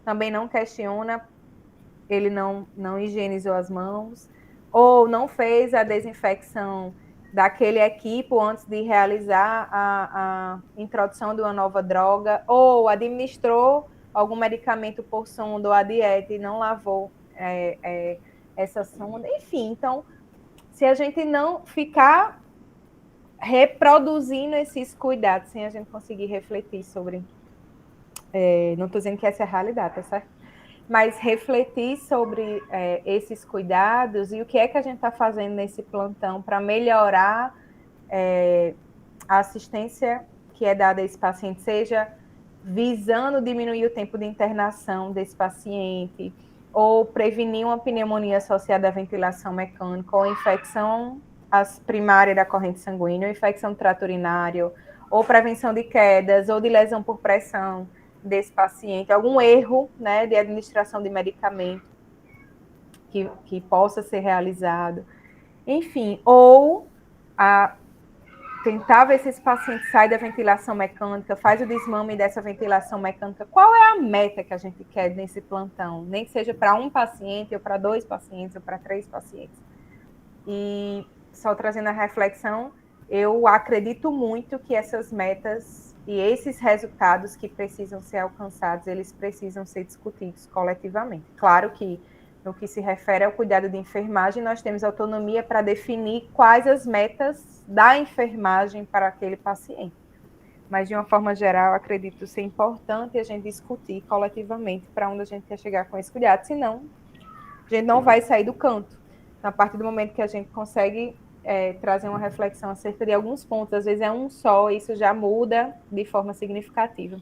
também não questiona, ele não higienizou as mãos, ou não fez a desinfecção daquele equipo antes de realizar a introdução de uma nova droga, ou administrou algum medicamento por sonda ou a dieta e não lavou essa sonda. Enfim, então, se a gente não ficar reproduzindo esses cuidados sem a gente conseguir refletir sobre... não estou dizendo que essa é a realidade, tá certo? Mas refletir sobre esses cuidados e o que é que a gente está fazendo nesse plantão para melhorar a assistência que é dada a esse paciente, seja visando diminuir o tempo de internação desse paciente, ou prevenir uma pneumonia associada à ventilação mecânica, ou infecção primária da corrente sanguínea, ou infecção do trato urinário, ou prevenção de quedas, ou de lesão por pressão desse paciente, algum erro, né, de administração de medicamento que possa ser realizado, enfim, ou tentar ver se esse paciente sai da ventilação mecânica, faz o desmame dessa ventilação mecânica. Qual é a meta que a gente quer nesse plantão? Nem que seja para um paciente, ou para 2 pacientes, ou para 3 pacientes. E só trazendo a reflexão, eu acredito muito que essas metas e esses resultados que precisam ser alcançados, eles precisam ser discutidos coletivamente. Claro que, no que se refere ao cuidado de enfermagem, nós temos autonomia para definir quais as metas da enfermagem para aquele paciente. Mas, de uma forma geral, acredito ser importante a gente discutir coletivamente para onde a gente quer chegar com esse cuidado, senão a gente não vai sair do canto. Então, a partir do momento que a gente consegue trazer uma reflexão acerca de alguns pontos, às vezes é um só, isso já muda de forma significativa.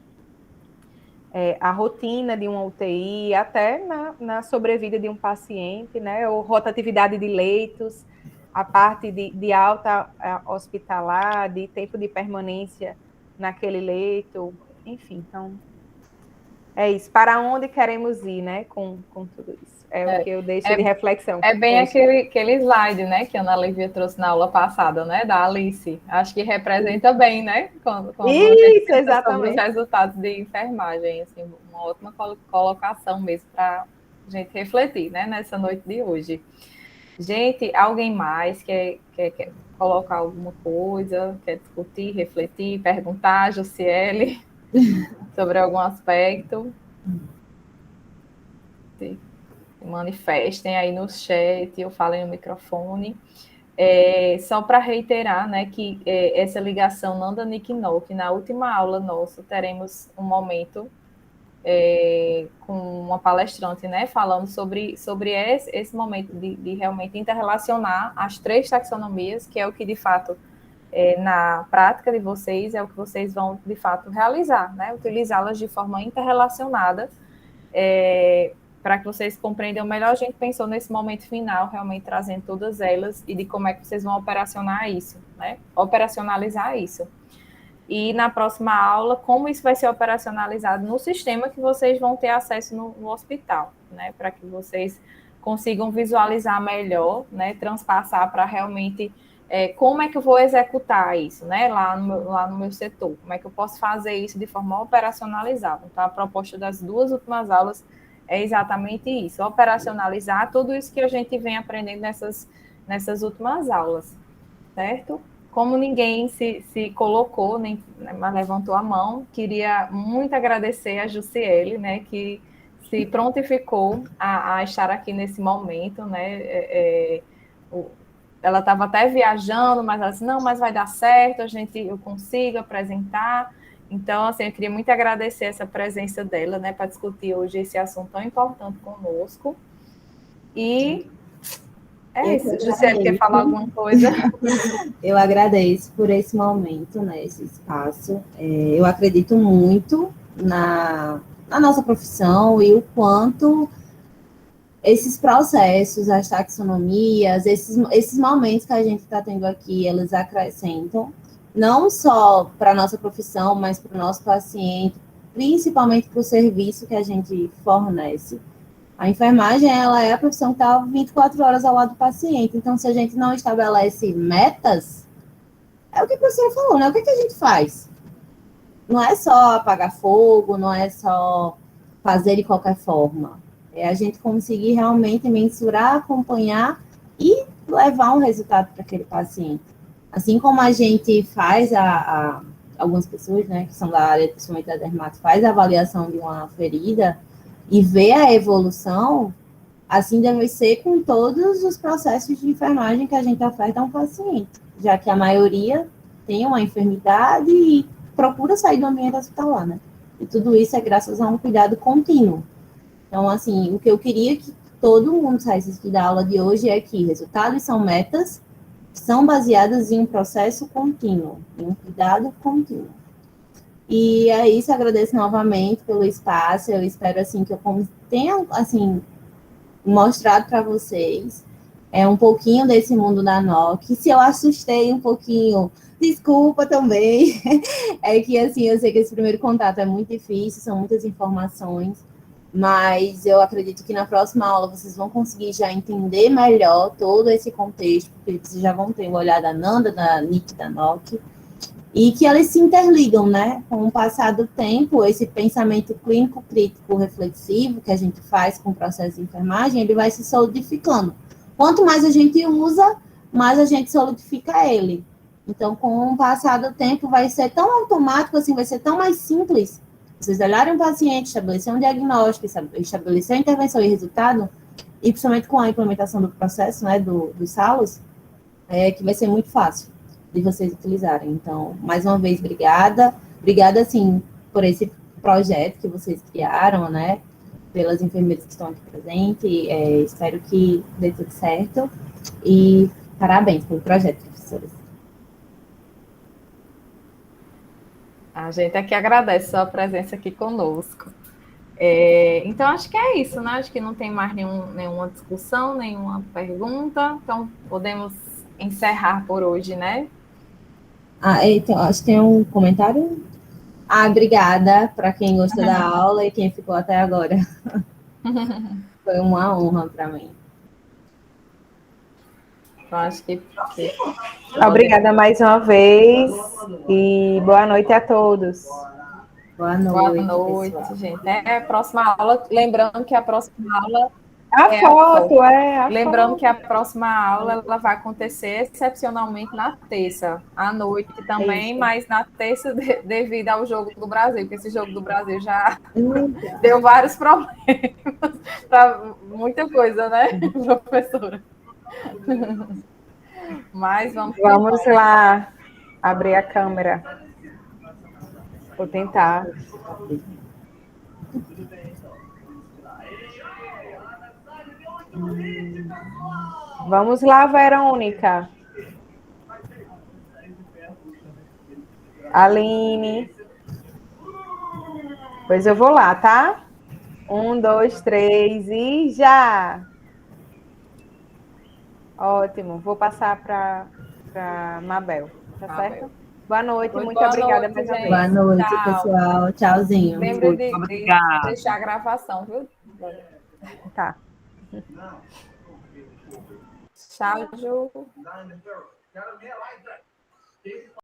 A rotina de uma UTI, até na sobrevida de um paciente, né, ou rotatividade de leitos, a parte de alta hospitalar, de tempo de permanência naquele leito, enfim, então é isso. Para onde queremos ir, né, com tudo isso? O que eu deixo de reflexão. É bem aquele slide, né, que a Ana Lívia trouxe na aula passada, né, da Alice. Acho que representa bem, né, quando isso, exatamente. Sobre os resultados de enfermagem, assim, uma ótima colocação mesmo para a gente refletir, né, nessa noite de hoje. Gente, alguém mais quer colocar alguma coisa, quer discutir, refletir, perguntar, Jussiele, sobre algum aspecto? Se manifestem aí no chat, ou falem no microfone. Só para reiterar, né, que essa ligação Nanda Nicknol, que na última aula nossa teremos um momento com uma palestrante, né, falando sobre esse momento de realmente interrelacionar as 3 taxonomias, que é o que, de fato, na prática de vocês, é o que vocês vão, de fato, realizar, né, utilizá-las de forma interrelacionada, para que vocês compreendam melhor. A gente pensou nesse momento final, realmente trazendo todas elas, e de como é que vocês vão operacionalizar isso. E na próxima aula, como isso vai ser operacionalizado no sistema que vocês vão ter acesso no hospital, né? Para que vocês consigam visualizar melhor, né? Transpassar para realmente como é que eu vou executar isso, né? Lá no meu setor, como é que eu posso fazer isso de forma operacionalizada. Então, a proposta das 2 últimas aulas é exatamente isso, operacionalizar tudo isso que a gente vem aprendendo nessas últimas aulas, certo? Como ninguém se colocou, mas levantou a mão, queria muito agradecer a Jussiele, né, que se prontificou a estar aqui nesse momento, né, ela estava até viajando, mas ela disse, não, mas vai dar certo, eu consigo apresentar. Então, assim, eu queria muito agradecer essa presença dela, né, para discutir hoje esse assunto tão importante conosco. E é isso. Gisele, quer falar alguma coisa? Eu agradeço por esse momento, né, esse espaço. Eu acredito muito na nossa profissão e o quanto esses processos, as taxonomias, esses momentos que a gente está tendo aqui, eles acrescentam, não só para a nossa profissão, mas para o nosso paciente, principalmente para o serviço que a gente fornece. A enfermagem, ela é a profissão que está 24 horas ao lado do paciente. Então, se a gente não estabelece metas, é o que a professora falou, né? O que a gente faz? Não é só apagar fogo, não é só fazer de qualquer forma. É a gente conseguir realmente mensurar, acompanhar e levar um resultado para aquele paciente. Assim como a gente faz algumas pessoas, né, que são da área, principalmente da dermato, faz a avaliação de uma ferida e vê a evolução, assim deve ser com todos os processos de enfermagem que a gente oferta a um paciente, já que a maioria tem uma enfermidade e procura sair do ambiente hospitalar, né? E tudo isso é graças a um cuidado contínuo. Então, assim, o que eu queria que todo mundo saísse da aula de hoje é que resultados são metas que são baseadas em um processo contínuo, em um cuidado contínuo. E é isso, agradeço novamente pelo espaço, eu espero, assim, que eu tenha, assim, mostrado para vocês um pouquinho desse mundo da NOC. Se eu assustei um pouquinho, desculpa também. É que, assim, eu sei que esse primeiro contato é muito difícil, são muitas informações, mas eu acredito que na próxima aula vocês vão conseguir já entender melhor todo esse contexto, porque vocês já vão ter uma olhada da Nanda, da NIC, da NOC, e que elas se interligam, né? Com o passar do tempo, esse pensamento clínico, crítico, reflexivo que a gente faz com o processo de enfermagem, ele vai se solidificando. Quanto mais a gente usa, mais a gente solidifica ele. Então, com o passar do tempo, vai ser tão automático, assim, vai ser tão mais simples. Vocês olharem um paciente, estabelecer um diagnóstico, estabelecer a intervenção e resultado, e principalmente com a implementação do processo, né, dos salos, que vai ser muito fácil de vocês utilizarem. Então, mais uma vez, obrigada. Obrigada, assim, por esse projeto que vocês criaram, né? Pelas enfermeiras que estão aqui presentes. Espero que dê tudo certo. E parabéns pelo projeto, professores. A gente aqui agradece a sua presença aqui conosco. Então, acho que é isso, né? Acho que não tem mais nenhuma discussão, nenhuma pergunta. Então, podemos encerrar por hoje, né? Então, acho que tem um comentário. Obrigada para quem gostou da aula e quem ficou até agora. Foi uma honra para mim. Então, acho que Obrigada mais uma vez e boa noite a todos. Boa noite, pessoal. Gente. Próxima aula, lembrando que a próxima aula A foto. Lembrando que a próxima aula ela vai acontecer excepcionalmente na terça, à noite também, mas na terça devido ao jogo do Brasil, porque esse jogo do Brasil já deu vários problemas para muita coisa, né, professora? Mas vamos lá abrir a câmera. Vou tentar. Vamos lá, Verônica. Aline. Pois eu vou lá, tá? 1, 2, 3 e já! Ótimo. Vou passar para Mabel, tá certo? Boa noite, muito obrigada mais uma vez. Boa noite, pessoal. Tchauzinho. Lembre de deixar a gravação, viu? Tá. Tchau, Ju.